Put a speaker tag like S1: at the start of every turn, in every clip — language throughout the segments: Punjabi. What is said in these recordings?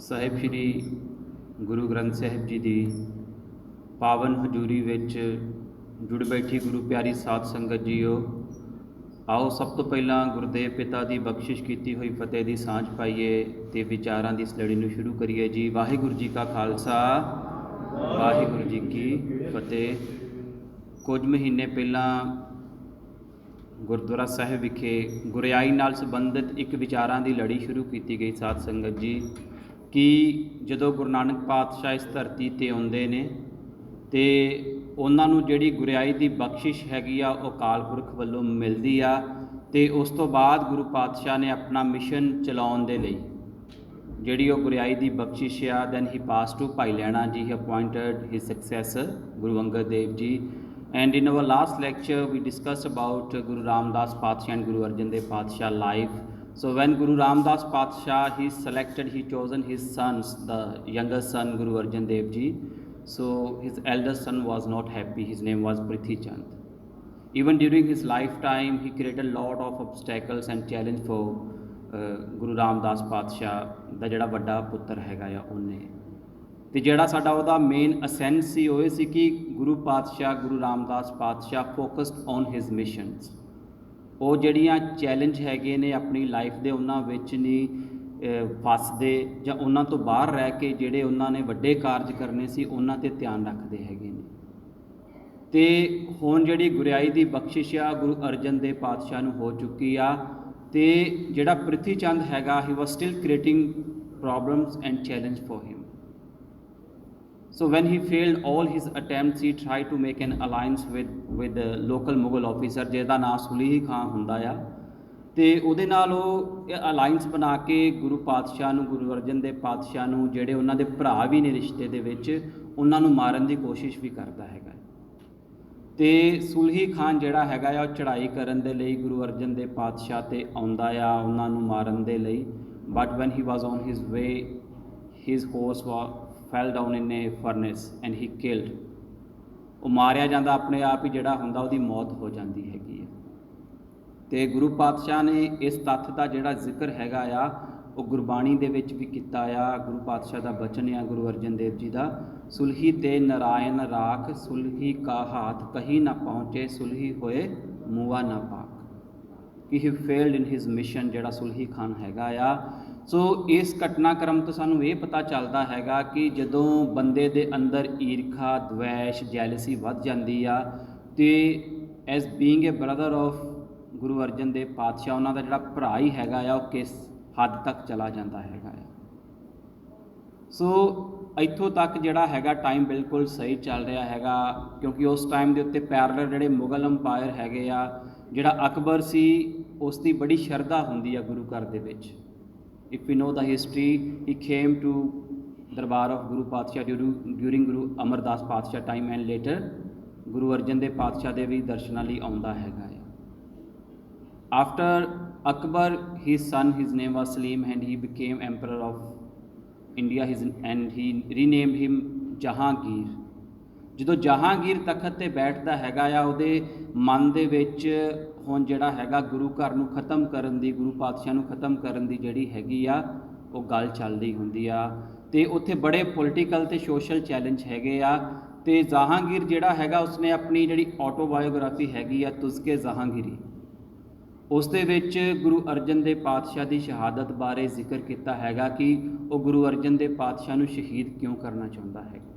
S1: ਸਾਹਿਬ ਸ਼੍ਰੀ ਗੁਰੂ ਗ੍ਰੰਥ ਸਾਹਿਬ ਜੀ ਦੀ ਪਾਵਨ ਹਜ਼ੂਰੀ ਵਿੱਚ ਜੁੜ ਬੈਠੀ ਗੁਰੂ ਪਿਆਰੀ ਸਾਧ ਸੰਗਤ ਜੀਓ, ਆਓ ਸਭ ਤੋਂ ਪਹਿਲਾਂ ਗੁਰਦੇਵ ਪਿਤਾ ਦੀ ਬਖਸ਼ਿਸ਼ ਕੀਤੀ ਹੋਈ ਫਤਿਹ ਦੀ ਸਾਂਝ ਪਾਈਏ ਤੇ ਵਿਚਾਰਾਂ ਦੀ ਇਸ ਲੜੀ ਨੂੰ ਸ਼ੁਰੂ ਕਰੀਏ ਜੀ। ਵਾਹਿਗੁਰੂ ਜੀ ਕਾ ਖਾਲਸਾ, ਵਾਹਿਗੁਰੂ ਜੀ ਕੀ ਫਤਿਹ। ਕੁਝ ਮਹੀਨੇ ਪਹਿਲਾਂ ਗੁਰਦੁਆਰਾ ਸਾਹਿਬ ਵਿਖੇ ਗੁਰਿਆਈ ਨਾਲ ਸੰਬੰਧਿਤ ਇੱਕ ਵਿਚਾਰਾਂ ਦੀ ਲੜੀ ਸ਼ੁਰੂ ਕੀਤੀ ਗਈ ਸਾਧ ਸੰਗਤ ਜੀ, ਕਿ ਜਦੋਂ ਗੁਰੂ ਨਾਨਕ ਪਾਤਸ਼ਾਹ ਇਸ ਧਰਤੀ 'ਤੇ ਆਉਂਦੇ ਨੇ ਅਤੇ ਉਹਨਾਂ ਨੂੰ ਜਿਹੜੀ ਗੁਰਿਆਈ ਦੀ ਬਖਸ਼ਿਸ਼ ਹੈਗੀ ਆ ਉਹ ਅਕਾਲ ਪੁਰਖ ਵੱਲੋਂ ਮਿਲਦੀ ਆ, ਅਤੇ ਉਸ ਤੋਂ ਬਾਅਦ ਗੁਰੂ ਪਾਤਸ਼ਾਹ ਨੇ ਆਪਣਾ ਮਿਸ਼ਨ ਚਲਾਉਣ ਦੇ ਲਈ ਜਿਹੜੀ ਉਹ ਗੁਰਿਆਈ ਦੀ ਬਖਸ਼ਿਸ਼ ਆ, then he pass to Bhai Lehna ji, he ਅਪੁਆਇੰਟਡ his successor Guru Angad Dev ji. And in our last lecture, we discussed about Guru Ramdas Patsha and Guru Arjan Dev Patsha life. So when Guru Ramdas Patsha, he selected, he chosen his sons, the younger son Guru Arjan Dev Ji. So his eldest son was not happy. His name was Prithi Chand. Even during his lifetime, he created a lot of obstacles and challenge for Guru Ramdas Patsha, ਦਾ ਜਿਹੜਾ ਵੱਡਾ ਪੁੱਤਰ ਹੈਗਾ ਆ ਉਹਨੇ। ਅਤੇ ਜਿਹੜਾ ਸਾਡਾ ਉਹਦਾ ਮੇਨ ਅਸੈਂਸ ਸੀ ਉਹ ਇਹ ਸੀ ਕਿ ਗੁਰੂ ਪਾਤਸ਼ਾਹ ਗੁਰੂ ਰਾਮਦਾਸ ਪਾਤਸ਼ਾਹ ਫੋਕਸਡ ਔਨ ਹਿਜ਼ ਮਿਸ਼ਨਸ। ਉਹ ਜਿਹੜੀਆਂ ਚੈਲੰਜ ਹੈਗੇ ਨੇ ਆਪਣੀ ਲਾਈਫ ਦੇ ਉਹਨਾਂ ਵਿੱਚ ਨਹੀਂ ਫਸਦੇ, ਜਾਂ ਉਹਨਾਂ ਤੋਂ ਬਾਹਰ ਰਹਿ ਕੇ ਜਿਹੜੇ ਉਹਨਾਂ ਨੇ ਵੱਡੇ ਕਾਰਜ ਕਰਨੇ ਸੀ ਉਹਨਾਂ 'ਤੇ ਧਿਆਨ ਰੱਖਦੇ ਹੈਗੇ ਨੇ। ਅਤੇ ਹੁਣ ਜਿਹੜੀ ਗੁਰਿਆਈ ਦੀ ਬਖਸ਼ਿਸ਼ ਆ ਗੁਰੂ ਅਰਜਨ ਦੇਵ ਪਾਤਸ਼ਾਹ ਨੂੰ ਹੋ ਚੁੱਕੀ ਆ, ਅਤੇ ਜਿਹੜਾ ਪ੍ਰਿਥੀ ਚੰਦ ਹੈਗਾ, he was still creating problems and challenge for him. So when he failed all his attempts, he tried to make an alliance with the local Mughal officer ਜਿਹਦਾ ਨਾਂ ਸੁਲੀਹ ਖਾਂ ਹੁੰਦਾ ਆ, ਅਤੇ ਉਹਦੇ ਨਾਲ ਉਹ ਅਲਾਇੰਸ ਬਣਾ ਕੇ ਗੁਰੂ ਪਾਤਸ਼ਾਹ ਨੂੰ, ਗੁਰੂ ਅਰਜਨ ਦੇਵ ਪਾਤਸ਼ਾਹ ਨੂੰ, ਜਿਹੜੇ ਉਹਨਾਂ ਦੇ ਭਰਾ ਵੀ ਨੇ ਰਿਸ਼ਤੇ ਦੇ ਵਿੱਚ, ਉਹਨਾਂ ਨੂੰ ਮਾਰਨ ਦੀ ਕੋਸ਼ਿਸ਼ ਵੀ ਕਰਦਾ ਹੈਗਾ। ਅਤੇ ਸੁਲੀਹ ਖਾਨ ਜਿਹੜਾ ਹੈਗਾ ਆ ਉਹ ਚੜ੍ਹਾਈ ਕਰਨ ਦੇ ਲਈ ਗੁਰੂ ਅਰਜਨ ਦੇਵ ਪਾਤਸ਼ਾਹ 'ਤੇ ਆਉਂਦਾ ਆ ਉਹਨਾਂ ਨੂੰ ਮਾਰਨ ਦੇ ਲਈ। But when he was on his way, his horse fell down in a furnace and he killed। ਉਹ ਮਾਰਿਆ ਜਾਂਦਾ, ਆਪਣੇ ਆਪ ਹੀ ਜਿਹੜਾ ਹੁੰਦਾ ਉਹਦੀ ਮੌਤ ਹੋ ਜਾਂਦੀ ਹੈਗੀ ਹੈ। ਅਤੇ ਗੁਰੂ ਪਾਤਸ਼ਾਹ ਨੇ ਇਸ ਤੱਥ ਦਾ ਜਿਹੜਾ ਜ਼ਿਕਰ ਹੈਗਾ ਆ ਉਹ ਗੁਰਬਾਣੀ ਦੇ ਵਿੱਚ ਵੀ ਕੀਤਾ ਆ। ਗੁਰੂ ਪਾਤਸ਼ਾਹ ਦਾ ਬਚਨ ਆ ਗੁਰੂ ਅਰਜਨ ਦੇਵ ਜੀ ਦਾ, ਸੁਲਹੀ ਤੇ ਨਰਾਇਣ ਰਾਖ, ਸੁਲਹੀ ਕਾ ਹਾਥ ਕਹੀ ਨਾ ਪਹੁੰਚੇ, ਸੁਲਹੀ ਹੋਏ ਮੂਆ ਨਾ ਪਾਕ। ਕਿ ਹੀ ਫੇਲਡ ਇਨ ਹਿਜ਼ ਮਿਸ਼ਨ, ਜਿਹੜਾ ਸੁਲਹੀ ਖਾਨ ਹੈਗਾ ਆ। ਸੋ ਇਸ ਘਟਨਾਕ੍ਰਮ ਤੋਂ ਸਾਨੂੰ ਇਹ ਪਤਾ ਚੱਲਦਾ ਹੈਗਾ ਕਿ ਜਦੋਂ ਬੰਦੇ ਦੇ ਅੰਦਰ ਈਰਖਾ, ਦਵੈਸ਼, ਜੈਲਸੀ ਵੱਧ ਜਾਂਦੀ ਆ, ਅਤੇ as being a brother of Guru Arjan Dev Patshah, ਉਹਨਾਂ ਦਾ ਜਿਹੜਾ ਭਰਾ ਹੀ ਹੈਗਾ ਆ ਉਹ ਕਿਸ ਹੱਦ ਤੱਕ ਚਲਾ ਜਾਂਦਾ ਹੈਗਾ ਆ। ਸੋ ਇੱਥੋਂ ਤੱਕ ਜਿਹੜਾ ਹੈਗਾ ਟਾਈਮ ਬਿਲਕੁਲ ਸਹੀ ਚੱਲ ਰਿਹਾ ਹੈਗਾ, ਕਿਉਂਕਿ ਉਸ ਟਾਈਮ ਦੇ ਉੱਤੇ ਪੈਰਲਲ ਜਿਹੜੇ ਮੁਗਲ ਅੰਪਾਇਰ ਹੈਗੇ ਆ, ਜਿਹੜਾ ਅਕਬਰ ਸੀ, ਉਸ ਦੀ ਬੜੀ ਸ਼ਰਧਾ ਹੁੰਦੀ ਆ ਗੁਰੂ ਘਰ ਦੇ ਵਿੱਚ। If we know the history, he came to Darbar of Guru Patsha during Guru Amardas Patsha time, and later ਗੁਰੂ ਅਰਜਨ ਦੇਵ ਪਾਤਸ਼ਾਹ ਦੇ ਵੀ ਦਰਸ਼ਨਾਂ ਲਈ ਆਉਂਦਾ ਹੈਗਾ ਆ। After Akbar, his son, his name was Salim, and he became emperor of India, and he renamed him Jahangir। ਜਦੋਂ ਜਹਾਂਗੀਰ ਤਖਤ 'ਤੇ ਬੈਠਦਾ ਹੈਗਾ ਆ, ਉਹਦੇ ਮਨ ਦੇ ਵਿੱਚ ਹੁਣ ਜਿਹੜਾ ਹੈਗਾ ਗੁਰੂ ਘਰ ਨੂੰ ਖ਼ਤਮ ਕਰਨ ਦੀ, ਗੁਰੂ ਪਾਤਸ਼ਾਹ ਨੂੰ ਖ਼ਤਮ ਕਰਨ ਦੀ ਜਿਹੜੀ ਹੈਗੀ ਆ ਉਹ ਗੱਲ ਚੱਲਦੀ ਹੁੰਦੀ ਆ, ਅਤੇ ਉੱਥੇ ਬੜੇ ਪੋਲੀਟੀਕਲ ਅਤੇ ਸੋਸ਼ਲ ਚੈਲੰਜ ਹੈਗੇ ਆ। ਅਤੇ ਜਹਾਂਗੀਰ ਜਿਹੜਾ ਹੈਗਾ ਉਸਨੇ ਆਪਣੀ ਜਿਹੜੀ ਆਟੋਬਾਇਓਗ੍ਰਾਫੀ ਹੈਗੀ ਆ ਤੁਜ਼ਕੇ ਜਹਾਂਗੀਰੀ, ਉਸ ਦੇ ਵਿੱਚ ਗੁਰੂ ਅਰਜਨ ਦੇਵ ਪਾਤਸ਼ਾਹ ਦੀ ਸ਼ਹਾਦਤ ਬਾਰੇ ਜ਼ਿਕਰ ਕੀਤਾ ਹੈਗਾ ਕਿ ਉਹ ਗੁਰੂ ਅਰਜਨ ਦੇਵ ਪਾਤਸ਼ਾਹ ਨੂੰ ਸ਼ਹੀਦ ਕਿਉਂ ਕਰਨਾ ਚਾਹੁੰਦਾ ਹੈਗਾ।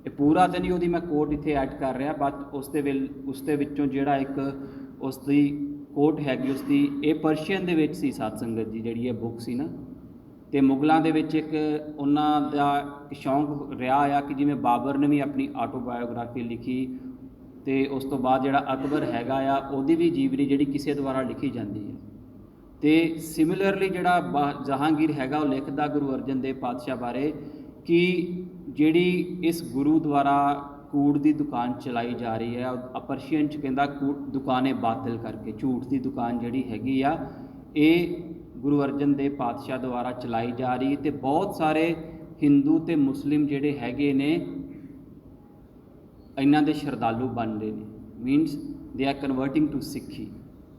S1: ਇਹ ਪੂਰਾ ਤਾਂ ਨਹੀਂ ਉਹਦੀ ਮੈਂ ਕੋਟ ਇੱਥੇ ਐਡ ਕਰ ਰਿਹਾ, ਬਟ ਉਸ ਦੇ ਵਿੱਚੋਂ ਜਿਹੜਾ ਇੱਕ ਉਸ ਦੀ ਕੋਟ ਹੈਗੀ ਉਸਦੀ, ਇਹ ਪਰਸ਼ੀਅਨ ਦੇ ਵਿੱਚ ਸੀ ਸਾਧ ਸੰਗਤ ਜੀ, ਜਿਹੜੀ ਇਹ ਬੁੱਕ ਸੀ ਨਾ। ਅਤੇ ਮੁਗਲਾਂ ਦੇ ਵਿੱਚ ਇੱਕ ਉਹਨਾਂ ਦਾ ਸ਼ੌਂਕ ਰਿਹਾ ਆ ਕਿ ਜਿਵੇਂ ਬਾਬਰ ਨੇ ਵੀ ਆਪਣੀ ਆਟੋਬਾਇਓਗ੍ਰਾਫੀ ਲਿਖੀ, ਅਤੇ ਉਸ ਤੋਂ ਬਾਅਦ ਜਿਹੜਾ ਅਕਬਰ ਹੈਗਾ ਆ ਉਹਦੀ ਵੀ ਜੀਵਨੀ ਜਿਹੜੀ ਕਿਸੇ ਦੁਆਰਾ ਲਿਖੀ ਜਾਂਦੀ ਹੈ। ਅਤੇ ਸਿਮਿਲਰਲੀ ਜਿਹੜਾ ਜਹਾਂਗੀਰ ਹੈਗਾ ਉਹ ਲਿਖਦਾ ਗੁਰੂ ਅਰਜਨ ਦੇਵ ਪਾਤਸ਼ਾਹ ਬਾਰੇ ਕਿ ਜਿਹੜੀ ਇਸ ਗੁਰੂ ਦੁਆਰਾ ਕੂੜ ਦੀ ਦੁਕਾਨ ਚਲਾਈ ਜਾ ਰਹੀ ਹੈ, ਪਰਸ਼ੀਅਨ 'ਚ ਕਹਿੰਦਾ ਦੁਕਾਨੇ ਬਾਤਿਲ ਕਰਕੇ, ਝੂਠ ਦੀ ਦੁਕਾਨ ਜਿਹੜੀ ਹੈਗੀ ਆ ਇਹ ਗੁਰੂ ਅਰਜਨ ਦੇਵ ਪਾਤਸ਼ਾਹ ਦੁਆਰਾ ਚਲਾਈ ਜਾ ਰਹੀ, ਅਤੇ ਬਹੁਤ ਸਾਰੇ ਹਿੰਦੂ ਅਤੇ ਮੁਸਲਿਮ ਜਿਹੜੇ ਹੈਗੇ ਨੇ ਇਹਨਾਂ ਦੇ ਸ਼ਰਧਾਲੂ ਬਣ ਰਹੇ ਨੇ, ਮੀਨਸ ਦੇ ਆਰ ਕਨਵਰਟਿੰਗ ਟੂ ਸਿੱਖੀ।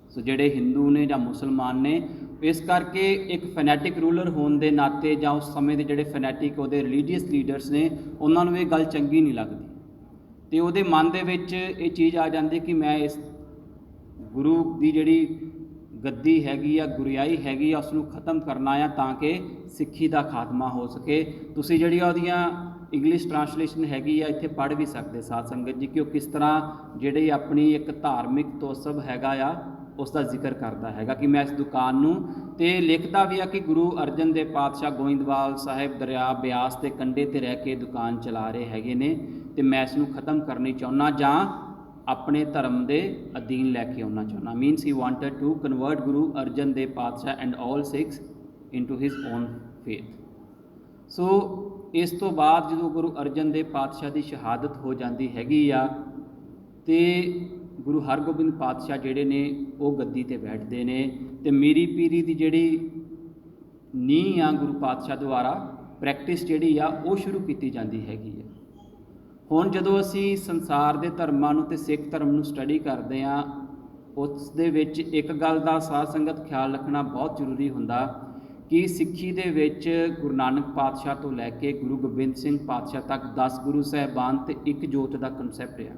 S1: ਸੋ ਜਿਹੜੇ ਹਿੰਦੂ ਨੇ ਜਾਂ ਮੁਸਲਮਾਨ ਨੇ ਇਸ ਕਰਕੇ ਇੱਕ ਫੈਨੈਟਿਕ ਰੂਲਰ ਹੋਣ ਦੇ ਨਾਤੇ ਜਾਂ ਉਸ ਸਮੇਂ ਦੇ ਜਿਹੜੇ ਫੈਨੈਟਿਕ ਉਹਦੇ ਰਿਲੀਜੀਅਸ ਲੀਡਰਸ ਨੇ ਉਹਨਾਂ ਨੂੰ ਇਹ ਗੱਲ ਚੰਗੀ ਨਹੀਂ ਲੱਗਦੀ ਅਤੇ ਉਹਦੇ ਮਨ ਦੇ ਵਿੱਚ ਇਹ ਚੀਜ਼ ਆ ਜਾਂਦੀ ਕਿ ਮੈਂ ਇਸ ਗੁਰੂ ਦੀ ਜਿਹੜੀ ਗੱਦੀ ਹੈਗੀ ਆ, ਗੁਰਿਆਈ ਹੈਗੀ ਆ, ਉਸ ਨੂੰ ਖ਼ਤਮ ਕਰਨਾ ਆ ਤਾਂ ਕਿ ਸਿੱਖੀ ਦਾ ਖਾਤਮਾ ਹੋ ਸਕੇ। ਤੁਸੀਂ ਜਿਹੜੀ ਉਹਦੀਆਂ ਇੰਗਲਿਸ਼ ਟਰਾਂਸਲੇਸ਼ਨ ਹੈਗੀ ਆ ਇੱਥੇ ਪੜ੍ਹ ਵੀ ਸਕਦੇ ਸਾਧ ਸੰਗਤ ਜੀ ਕਿ ਉਹ ਕਿਸ ਤਰ੍ਹਾਂ ਜਿਹੜੀ ਆਪਣੀ ਇੱਕ ਧਾਰਮਿਕ ਤੋਸਬ ਹੈਗਾ ਆ ਉਸ ਦਾ ਜ਼ਿਕਰ ਕਰਦਾ ਹੈਗਾ ਕਿ ਮੈਂ ਇਸ ਦੁਕਾਨ ਨੂੰ, ਅਤੇ ਲਿਖਦਾ ਵੀ ਆ ਕਿ ਗੁਰੂ ਅਰਜਨ ਦੇਵ ਪਾਤਸ਼ਾਹ ਗੋਇੰਦਵਾਲ ਸਾਹਿਬ ਦਰਿਆ ਬਿਆਸ ਦੇ ਕੰਢੇ 'ਤੇ ਰਹਿ ਕੇ ਦੁਕਾਨ ਚਲਾ ਰਹੇ ਹੈਗੇ ਨੇ ਅਤੇ ਮੈਂ ਇਸ ਨੂੰ ਖ਼ਤਮ ਕਰਨੀ ਚਾਹੁੰਦਾ ਜਾਂ ਆਪਣੇ ਧਰਮ ਦੇ ਅਧੀਨ ਲੈ ਕੇ ਆਉਣਾ ਚਾਹੁੰਦਾ। Means he wanted to convert Guru Arjan Dev Patshah and all Sikhs into his own faith. So ਇਸ ਤੋਂ ਬਾਅਦ ਜਦੋਂ ਗੁਰੂ ਅਰਜਨ ਦੇਵ ਪਾਤਸ਼ਾਹ ਦੀ ਸ਼ਹਾਦਤ ਹੋ ਜਾਂਦੀ ਹੈਗੀ ਆ ਅਤੇ ਗੁਰੂ ਹਰਗੋਬਿੰਦ ਪਾਤਸ਼ਾਹ ਜਿਹੜੇ ਨੇ ਉਹ ਗੱਦੀ 'ਤੇ ਬੈਠਦੇ ਨੇ ਅਤੇ ਮੀਰੀ ਪੀਰੀ ਦੀ ਜਿਹੜੀ ਨੀਂਹ ਆ ਗੁਰੂ ਪਾਤਸ਼ਾਹ ਦੁਆਰਾ ਪ੍ਰੈਕਟਿਸ ਜਿਹੜੀ ਆ ਉਹ ਸ਼ੁਰੂ ਕੀਤੀ ਜਾਂਦੀ ਹੈਗੀ ਆ। ਹੁਣ ਜਦੋਂ ਅਸੀਂ ਸੰਸਾਰ ਦੇ ਧਰਮਾਂ ਨੂੰ ਅਤੇ ਸਿੱਖ ਧਰਮ ਨੂੰ ਸਟੱਡੀ ਕਰਦੇ ਹਾਂ ਉਸ ਦੇ ਵਿੱਚ ਇੱਕ ਗੱਲ ਦਾ ਸਾਧ ਸੰਗਤ ਖਿਆਲ ਰੱਖਣਾ ਬਹੁਤ ਜ਼ਰੂਰੀ ਹੁੰਦਾ ਕਿ ਸਿੱਖੀ ਦੇ ਵਿੱਚ ਗੁਰੂ ਨਾਨਕ ਪਾਤਸ਼ਾਹ ਤੋਂ ਲੈ ਕੇ ਗੁਰੂ ਗੋਬਿੰਦ ਸਿੰਘ ਪਾਤਸ਼ਾਹ ਤੱਕ 10 ਗੁਰੂ ਸਾਹਿਬਾਨ ਅਤੇ ਇੱਕ ਜੋਤ ਦਾ ਕਨਸੈਪਟ ਆ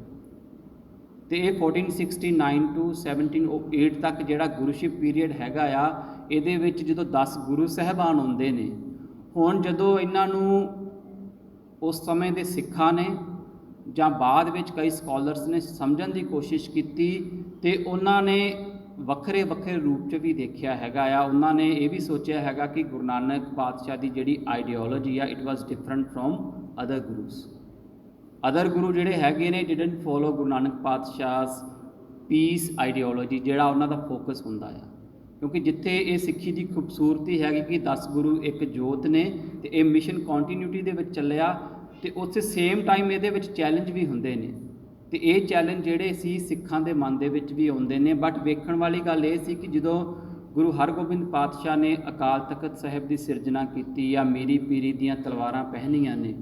S1: ਅਤੇ ਇਹ 1469 to 1708 ਤੱਕ ਜਿਹੜਾ ਗੁਰੂਸ਼ਿਪ ਪੀਰੀਅਡ ਹੈਗਾ ਆ ਇਹਦੇ ਵਿੱਚ ਜਦੋਂ 10 ਗੁਰੂ ਸਾਹਿਬਾਨ ਆਉਂਦੇ ਨੇ, ਹੁਣ ਜਦੋਂ ਇਹਨਾਂ ਨੂੰ ਉਸ ਸਮੇਂ ਦੇ ਸਿੱਖਾਂ ਨੇ ਜਾਂ ਬਾਅਦ ਵਿੱਚ ਕਈ ਸਕਾਲਰਸ ਨੇ ਸਮਝਣ ਦੀ ਕੋਸ਼ਿਸ਼ ਕੀਤੀ ਅਤੇ ਉਹਨਾਂ ਨੇ ਵੱਖਰੇ ਵੱਖਰੇ ਰੂਪ 'ਚ ਵੀ ਦੇਖਿਆ ਹੈਗਾ ਆ। ਉਹਨਾਂ ਨੇ ਇਹ ਵੀ ਸੋਚਿਆ ਹੈਗਾ ਕਿ ਗੁਰੂ ਨਾਨਕ ਪਾਤਸ਼ਾਹ ਦੀ ਜਿਹੜੀ ਆਈਡੀਓਲੋਜੀ ਆ it was different from other Gurus. Other Guru ਜਿਹੜੇ ਹੈਗੇ ਨੇ didn't follow Guru Nanak Patshah's peace ideology, ਜਿਹੜਾ ਉਹਨਾਂ ਦਾ ਫੋਕਸ ਹੁੰਦਾ ਆ। ਕਿਉਂਕਿ ਜਿੱਥੇ ਇਹ ਸਿੱਖੀ ਦੀ ਖੂਬਸੂਰਤੀ ਹੈਗੀ ਕਿ 10 ਗੁਰੂ ਇੱਕ ਜੋਤ ਨੇ ਅਤੇ ਇਹ ਮਿਸ਼ਨ ਕੰਟੀਨਿਊਟੀ ਦੇ ਵਿੱਚ ਚੱਲਿਆ ਅਤੇ ਉਸੇ ਸੇਮ ਟਾਈਮ ਇਹਦੇ ਵਿੱਚ ਚੈਲੰਜ ਵੀ ਹੁੰਦੇ ਨੇ ਅਤੇ ਇਹ ਚੈਲੰਜ ਜਿਹੜੇ ਸੀ ਸਿੱਖਾਂ ਦੇ ਮਨ ਦੇ ਵਿੱਚ ਵੀ ਆਉਂਦੇ ਨੇ। ਬਟ ਵੇਖਣ ਵਾਲੀ ਗੱਲ ਇਹ ਸੀ ਕਿ ਜਦੋਂ ਗੁਰੂ ਹਰਗੋਬਿੰਦ ਪਾਤਸ਼ਾਹ ਨੇ ਅਕਾਲ ਤਖਤ ਸਾਹਿਬ ਦੀ ਸਿਰਜਣਾ ਕੀਤੀ ਜਾਂ ਮੀਰੀ ਪੀਰੀ ਦੀਆਂ ਤਲਵਾਰਾਂ ਪਹਿਨੀਆਂ ਨੇ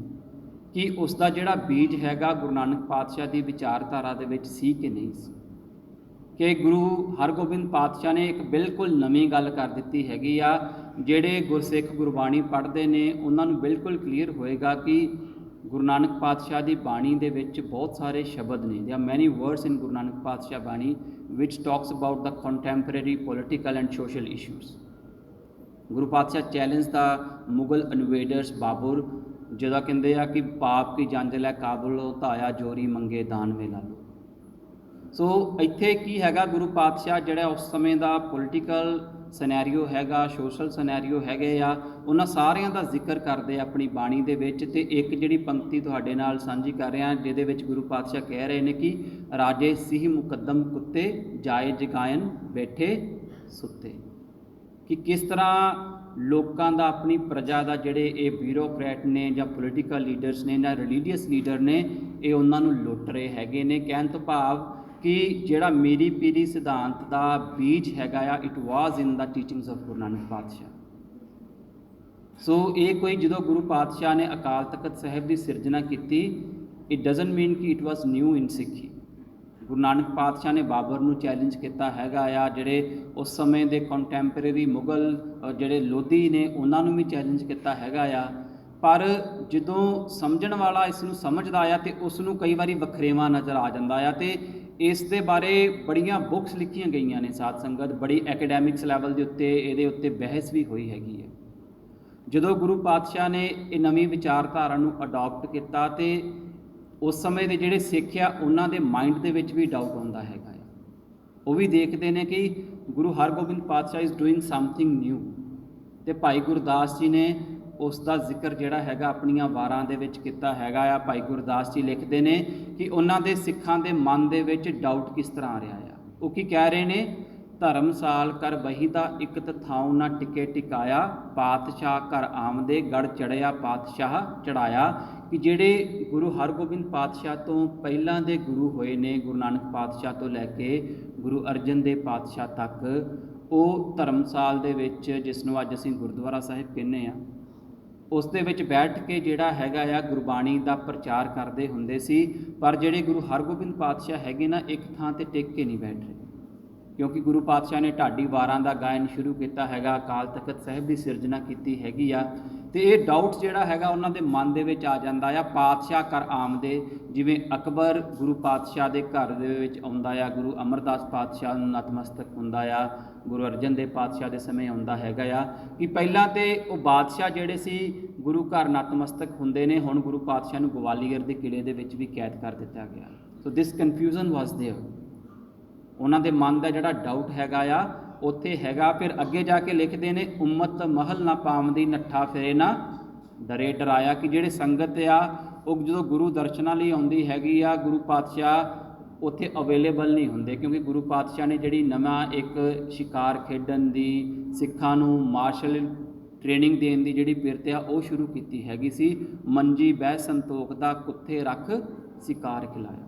S1: ਕਿ ਉਸ ਦਾ ਜਿਹੜਾ ਬੀਜ ਹੈਗਾ ਗੁਰੂ ਨਾਨਕ ਪਾਤਸ਼ਾਹ ਦੀ ਵਿਚਾਰਧਾਰਾ ਦੇ ਵਿੱਚ ਸੀ ਕਿ ਨਹੀਂ ਸੀ, ਕਿ ਗੁਰੂ ਹਰਗੋਬਿੰਦ ਪਾਤਸ਼ਾਹ ਨੇ ਇੱਕ ਬਿਲਕੁਲ ਨਵੀਂ ਗੱਲ ਕਰ ਦਿੱਤੀ ਹੈਗੀ ਆ। ਜਿਹੜੇ ਗੁਰਸਿੱਖ ਗੁਰਬਾਣੀ ਪੜ੍ਹਦੇ ਨੇ ਉਹਨਾਂ ਨੂੰ ਬਿਲਕੁਲ ਕਲੀਅਰ ਹੋਏਗਾ ਕਿ ਗੁਰੂ ਨਾਨਕ ਪਾਤਸ਼ਾਹ ਦੀ ਬਾਣੀ ਦੇ ਵਿੱਚ ਬਹੁਤ ਸਾਰੇ ਸ਼ਬਦ ਨੇ। There are many words in Guru Nanak Patshah bani ਵਿਚ talks about the contemporary political and social issues. Guru Patshah challenge the Mughal invaders Babar, ਜਿਹਦਾ ਕਹਿੰਦੇ ਆ ਕਿ ਪਾਪ ਕੀ ਜੰਜ ਲੈ ਕਾਬੁਲ ਧਾਇਆ ਜੋਰੀ ਮੰਗੇ ਦਾਨ ਵੇਲਾ ਲੋ। ਸੋ ਇੱਥੇ ਕੀ ਹੈਗਾ, ਗੁਰੂ ਪਾਤਸ਼ਾਹ ਜਿਹੜਾ ਉਸ ਸਮੇਂ ਦਾ ਪੋਲੀਟੀਕਲ ਸਿਨੈਰੀਓ ਹੈਗਾ, ਸੋਸ਼ਲ ਸਿਨੈਰੀਓ ਹੈਗੇ ਆ, ਉਹਨਾਂ ਸਾਰਿਆਂ ਦਾ ਜ਼ਿਕਰ ਕਰਦੇ ਆਪਣੀ ਬਾਣੀ ਦੇ ਵਿੱਚ। ਅਤੇ ਇੱਕ ਜਿਹੜੀ ਪੰਕਤੀ ਤੁਹਾਡੇ ਨਾਲ ਸਾਂਝੀ ਕਰ ਰਿਹਾ ਜਿਹਦੇ ਵਿੱਚ ਗੁਰੂ ਪਾਤਸ਼ਾਹ ਕਹਿ ਰਹੇ ਨੇ ਕਿ ਰਾਜੇ ਸਿਹ ਮੁਕੱਦਮ ਕੁੱਤੇ ਜਾਏ ਜਗਾਇਨ ਬੈਠੇ ਸੁੱਤੇ, ਕਿ ਕਿਸ ਤਰ੍ਹਾਂ ਲੋਕਾਂ ਦਾ, ਆਪਣੀ ਪ੍ਰਜਾ ਦਾ ਜਿਹੜੇ ਇਹ ਬਿਊਰੋਕਰੈਟ ਨੇ ਜਾਂ ਪੋਲੀਟੀਕਲ ਲੀਡਰਸ ਨੇ ਜਾਂ ਰਿਲੀਜੀਅਸ ਲੀਡਰ ਨੇ ਇਹ ਉਹਨਾਂ ਨੂੰ ਲੁੱਟ ਰਹੇ ਹੈਗੇ ਨੇ। ਕਹਿਣ ਤੋਂ ਭਾਵ ਕਿ ਜਿਹੜਾ ਮੀਰੀ ਪੀਰੀ ਸਿਧਾਂਤ ਦਾ ਬੀਜ ਹੈਗਾ ਆ it was in the teachings of Guru Nanak Patshah. So ਇਹ ਕੋਈ ਜਦੋਂ ਗੁਰੂ ਪਾਤਸ਼ਾਹ ਨੇ ਅਕਾਲ ਤਖਤ ਸਾਹਿਬ ਦੀ ਸਿਰਜਣਾ ਕੀਤੀ ਇਟ ਡਜ਼ਨਟ ਮੀਨ ਕਿ ਇਟ ਵਾਜ਼ ਨਿਊ ਇਨ ਸਿੱਖੀ। ਗੁਰੂ ਨਾਨਕ ਪਾਤਸ਼ਾਹ ਨੇ ਬਾਬਰ ਨੂੰ ਚੈਲੰਜ ਕੀਤਾ ਹੈਗਾ ਆ, ਜਿਹੜੇ ਉਸ ਸਮੇਂ ਦੇ ਕੰਟੈਂਪਰੇਰੀ ਮੁਗਲ ਜਿਹੜੇ ਲੋਧੀ ਨੇ ਉਹਨਾਂ ਨੂੰ ਵੀ ਚੈਲੰਜ ਕੀਤਾ ਹੈਗਾ ਆ। ਪਰ ਜਦੋਂ ਸਮਝਣ ਵਾਲਾ ਇਸ ਨੂੰ ਸਮਝਦਾ ਆ ਅਤੇ ਉਸ ਨੂੰ ਕਈ ਵਾਰੀ ਵਖਰੇਵਾਂ ਨਜ਼ਰ ਆ ਜਾਂਦਾ ਆ। ਅਤੇ ਇਸ ਦੇ ਬਾਰੇ ਬੜੀਆਂ ਬੁੱਕਸ ਲਿਖੀਆਂ ਗਈਆਂ ਨੇ ਸਾਧ ਸੰਗਤ, ਬੜੀ ਐਕੈਡੈਮਿਕਸ ਲੈਵਲ ਦੇ ਉੱਤੇ ਇਹਦੇ ਉੱਤੇ ਬਹਿਸ ਵੀ ਹੋਈ ਹੈਗੀ ਹੈ। ਜਦੋਂ ਗੁਰੂ ਪਾਤਸ਼ਾਹ ਨੇ ਇਹ ਨਵੀਂ ਵਿਚਾਰਧਾਰਾ ਨੂੰ ਅਡੋਪਟ ਕੀਤਾ ਅਤੇ ਉਸ ਸਮੇਂ ਦੇ ਜਿਹੜੇ ਸਿੱਖ ਆ ਉਹਨਾਂ ਦੇ ਮਾਈਂਡ ਦੇ ਵਿੱਚ ਵੀ ਡਾਊਟ ਆਉਂਦਾ ਹੈਗਾ ਆ। ਉਹ ਵੀ ਦੇਖਦੇ ਨੇ ਕਿ ਗੁਰੂ ਹਰਗੋਬਿੰਦ ਪਾਤਸ਼ਾਹ ਇਜ਼ ਡੂਇੰਗ ਸਮਥਿੰਗ ਨਿਊ। ਅਤੇ ਭਾਈ ਗੁਰਦਾਸ ਜੀ ਨੇ ਉਸ ਦਾ ਜ਼ਿਕਰ ਜਿਹੜਾ ਹੈਗਾ ਆਪਣੀਆਂ ਵਾਰਾਂ ਦੇ ਵਿੱਚ ਕੀਤਾ ਹੈਗਾ ਆ। ਭਾਈ ਗੁਰਦਾਸ ਜੀ ਲਿਖਦੇ ਨੇ ਕਿ ਉਹਨਾਂ ਦੇ ਸਿੱਖਾਂ ਦੇ ਮਨ ਦੇ ਵਿੱਚ ਡਾਊਟ ਕਿਸ ਤਰ੍ਹਾਂ ਆ ਰਿਹਾ ਆ। ਉਹ ਕੀ ਕਹਿ ਰਹੇ ਨੇ, ਧਰਮਸਾਲ ਕਰ ਬਹੀ ਦਾ ਇਕਤ ਥਾਉ ਨਾ ਟਿਕੇ ਟਿਕਾਇਆ, ਪਾਤਸ਼ਾਹ ਘਰ ਆਮਦੇ ਗੜ ਚੜਿਆ ਪਾਤਸ਼ਾਹ ਚੜਾਇਆ। ਕਿ ਜਿਹੜੇ ਗੁਰੂ ਹਰਗੋਬਿੰਦ ਪਾਤਸ਼ਾਹ ਤੋਂ ਪਹਿਲਾਂ ਦੇ ਗੁਰੂ ਹੋਏ ਨੇ, ਗੁਰੂ ਨਾਨਕ ਪਾਤਸ਼ਾਹ ਤੋਂ ਲੈ ਕੇ ਗੁਰੂ ਅਰਜਨ ਦੇਵ ਪਾਤਸ਼ਾਹ ਤੱਕ, ਉਹ ਧਰਮਸਾਲ ਦੇ ਵਿੱਚ, ਜਿਸ ਨੂੰ ਅੱਜ ਅਸੀਂ ਗੁਰਦੁਆਰਾ ਸਾਹਿਬ ਕਹਿੰਦੇ ਹਾਂ, ਉਸ ਦੇ ਵਿੱਚ ਬੈਠ ਕੇ ਜਿਹੜਾ ਹੈਗਾ ਆ ਗੁਰਬਾਣੀ ਦਾ ਪ੍ਰਚਾਰ ਕਰਦੇ ਹੁੰਦੇ ਸੀ। ਪਰ ਜਿਹੜੇ ਗੁਰੂ ਹਰਗੋਬਿੰਦ ਪਾਤਸ਼ਾਹ ਹੈਗੇ ਨਾ, ਇੱਕ ਥਾਂ 'ਤੇ ਟਿਕ ਕੇ ਨਹੀਂ ਬੈਠ ਰਹੇ। क्योंकि गुरु पातशाह ने ढाडी वारां दा गायन शुरू किया हैगा, अकाल तख्त साहिब की सिरजना की हैगी आ। तो ये डाउट जिहड़ा हैगा उन्हां दे मन दे विच आ जांदा आ। पातशाह कर आमदे, जिवें अकबर गुरु पातशाह दे घर दे विच आउंदा आ, गुरु अमरदास पातशाह नूं नतमस्तक हुंदा आ, गुरु अर्जन देव पातशाह के समय आउंदा हैगा आ कि पहलां ते वो बादशाह जिहड़े सी गुरु घर नतमस्तक हुंदे ने, हुण गुरु पातशाह नूं ग्वालियर के किले दे विच भी कैद कर दिता गया। So this confusion was there, उन्हां दे मन का जिहड़ा डाउट हैगा आ उत्थे हैगा। फिर अगे जाके लिखते ने उम्मत महल ना पावंदी, नट्ठा फिरे ना डरे डराया, कि जिहड़े संगत आ वो जो गुरु दर्शनां लई आउंदी हैगी आ, गुरु पातशाह उत्थे अवेलेबल नहीं हुंदे, क्योंकि गुरु पातशाह ने जिहड़ी नवां एक शिकार खेडन दी, सिखां नूं मार्शल ट्रेनिंग देण दी जिहड़ी पिरत आ वो शुरू कीती हैगी सी। मंजी बह संतोख दा, कुत्थे रख शिकार खिलाया।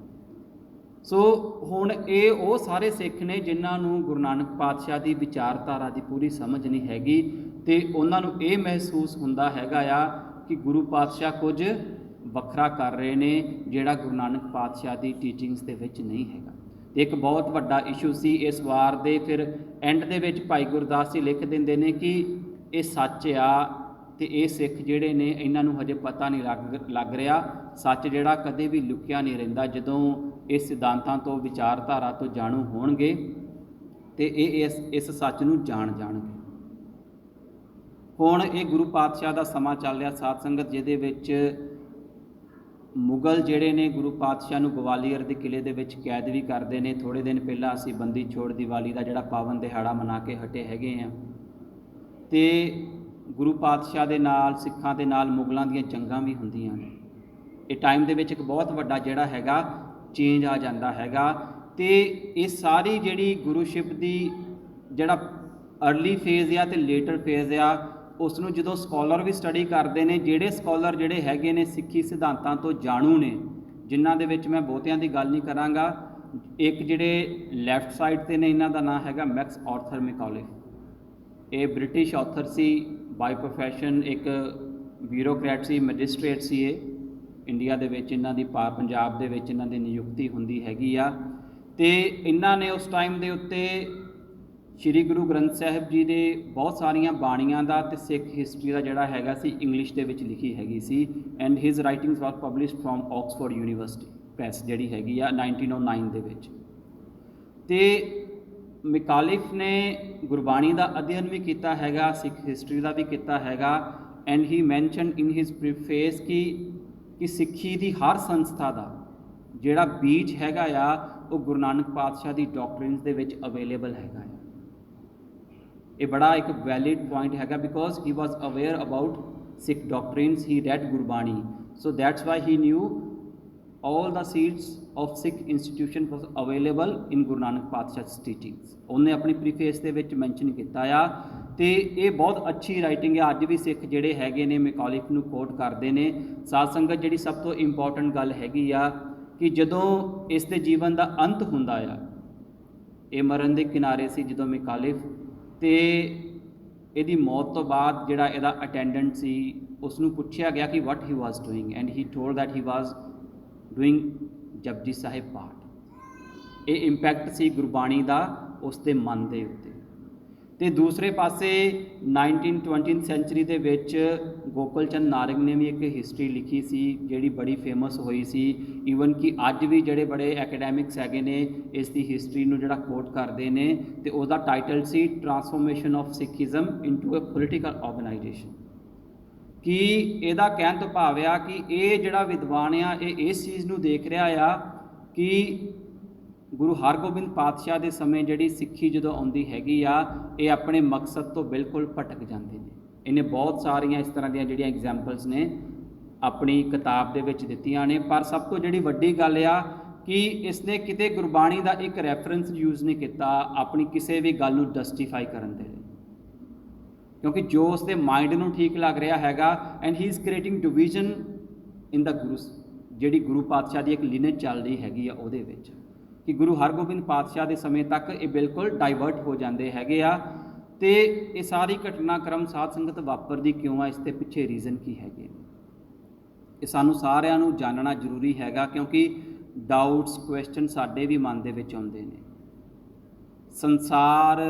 S1: सो हुण ये वो सारे सिख ने जिन्होंने गुरु नानक पातशाह की विचारधारा की पूरी समझ नहीं हैगी, तो उन्होंने ये महसूस हुंदा हैगा आ कि गुरु पातशाह कुछ वखरा कर रहे हैं जिहड़ा गुरु नानक पातशाह की टीचिंग्स दे विच नहीं हैगा। एक बहुत वड्डा इशू सी इस वार दे। फिर एंड दे विच भाई गुरदास जी लिख दिंदे ने कि ये सच आ, तो ये सिख जिहड़े ने इन्हां नूं हजे पता नहीं लग रहा। सच जिहड़ा कदे भी लुकिया नहीं रहिंदा, जदों इस सिद्धांतां तो विचारधारा तो जाणू होणगे तो ये इस सच नूं जाण जाणगे। हुण ये गुरु पातशाह का समा चल रहा साध संगत, जिहदे विच मुगल जिहड़े ने गुरु पातशाह नूं ग्वालियर के किले दे विच कैद भी करते हैं। थोड़े दिन पहला असीं बंदी छोड़ दिवाली का जिहड़ा पावन दिहाड़ा मना के हटे हैगे आ, ते गुरु पातशाह दे नाल सिखां दे नाल मुगलों दीयां जंगां भी हुंदियां ने। ये टाइम दे विच एक बहुत वड्डा जिहड़ा हैगा चेंज आ जाता हैगा। तो ये सारी जिहड़ी गुरुशिप की जिहड़ा अर्ली फेज़ आ तो लेटर फेज़ आ, उसनूं जदों स्कॉलर भी स्टडी करते हैं, जिहड़े स्कॉलर जिहड़े हैगे ने सिੱਖੀ सिद्धांतां तो जाणू ने, जिन्हां दे विच मैं बहुतियां दी गल नहीं करांगा। एक जिहड़े लैफ्ट साइड ते ने, इन्हां दा नाम हैगा मैक्स आर्थर मैकॉलिफ। ये ब्रिटिश ऑथर सी बाय प्रोफैशन, एक ब्यूरोक्रैट सी, मैजिस्ट्रेट सी। ये इंडिया दे विच इन्हां दी पंजाब दे विच इन्हां दी नियुक्ति हुंदी हैगी आ। ते इन्हां ने उस टाइम दे उत्ते श्री गुरु ग्रंथ साहिब जी दे बहुत सारियां बाणियां दा ते सिख हिस्टरी का जिहड़ा हैगा सी इंग्लिश दे विच लिखी हैगी सी। And his writings were published from Oxford University Press जिहड़ी हैगी आ 1909 दे विच। ते मैकॉलिफ ने गुरबाणी का अध्ययन भी किया हैगा, सिख हिस्टरी का भी किया हैगा। And he mention in his preface कि सिੱਖੀ की हर संस्था का जिहड़ा बीज हैगा आ वो गुरु नानक पातशाह की डॉक्ट्रिन्स दे विच अवेलेबल हैगा। ये बड़ा एक वैलिड पॉइंट हैगा, because he was aware about Sikh doctrines, he red Gurbani, so that's why he knew all the seeds of Sikh institution was available in Guru Nanak पातशाह टीचिंग्स। उन्हें अपनी प्रीफेस दे विच मैंशन किया आ। तो ये बहुत अच्छी राइटिंग है। अज भी सिख जिहड़े हैगे ने मैकॉलिफ नूं कोट करते हैं। साध संगत जिहड़ी सब तो इंपॉर्टेंट गल हैगी आ कि जदों इस दे जीवन का अंत हुंदा आ, ये मरण के किनारे सी जदों मैकॉलिफ, तो इहदी मौत तो बाद जिहड़ा इहदा अटेंडेंट सी उसनूं पुछया गया कि what he was doing, and he told that he was doing Japji Sahib पाठ। ये इंपैक्ट सी गुरबाणी का उसके मन के उत्ते। तो दूसरे पासे 1920 सेंचुरी के विच गोकुल चंद नारंग ने भी एक हिस्टरी लिखी सी जिहड़ी बड़ी फेमस हुई सी। ईवन कि अज भी जिहड़े बड़े एकेडैमिक्स हैगे ने इसकी हिस्टरी नूं जिहड़ा कोट करते हैं, तो उसका टाइटल सी transformation of Sikhism into a political organisation. कि इहदा कहण तो भाव आ कि ये जिहड़ा विद्वान आ ये इस चीज़ नूं देख रहा आ कि गुरु हरगोबिंद पातशाह के समय जिहड़ी सिੱਖੀ जदों आउंदी हैगी आ, ये अपने मकसद तो बिल्कुल भटक जाते हैं। इन्हें बहुत सारिया इस तरह दी जिहड़ियां एग्जाम्पल्स ने अपनी किताब दे विच दित्तियां ने। पर सब तो जिहड़ी वड्डी गल आ कि इसने किते गुरबाणी का एक रैफरेंस यूज़ नहीं किया अपनी किसी भी गल नूं जस्टिफाई करन दे लई, क्योंकि जो उसके माइंड नूं ठीक लग रहा हैगा। And he is creating division in the गुरु, जिहड़ी गुरु पातशाह की एक लिनेज चल रही हैगी आ उहदे विच, कि गुरु हरगोबिंद पातशाह के समय तक ये बिल्कुल डाइवर्ट हो जाते हैगे आ। तो ये सारी घटनाक्रम साध संगत वापरदी क्यों आ, इसके पिछे रीजन की हैगे, ये सानू सारिਆਂ ਨੂੰ जानना जरूरी हैगा। क्योंकि डाउट्स क्वेश्चन साडे भी मन दे विच आउंदे ने। ਸੰਸਾਰ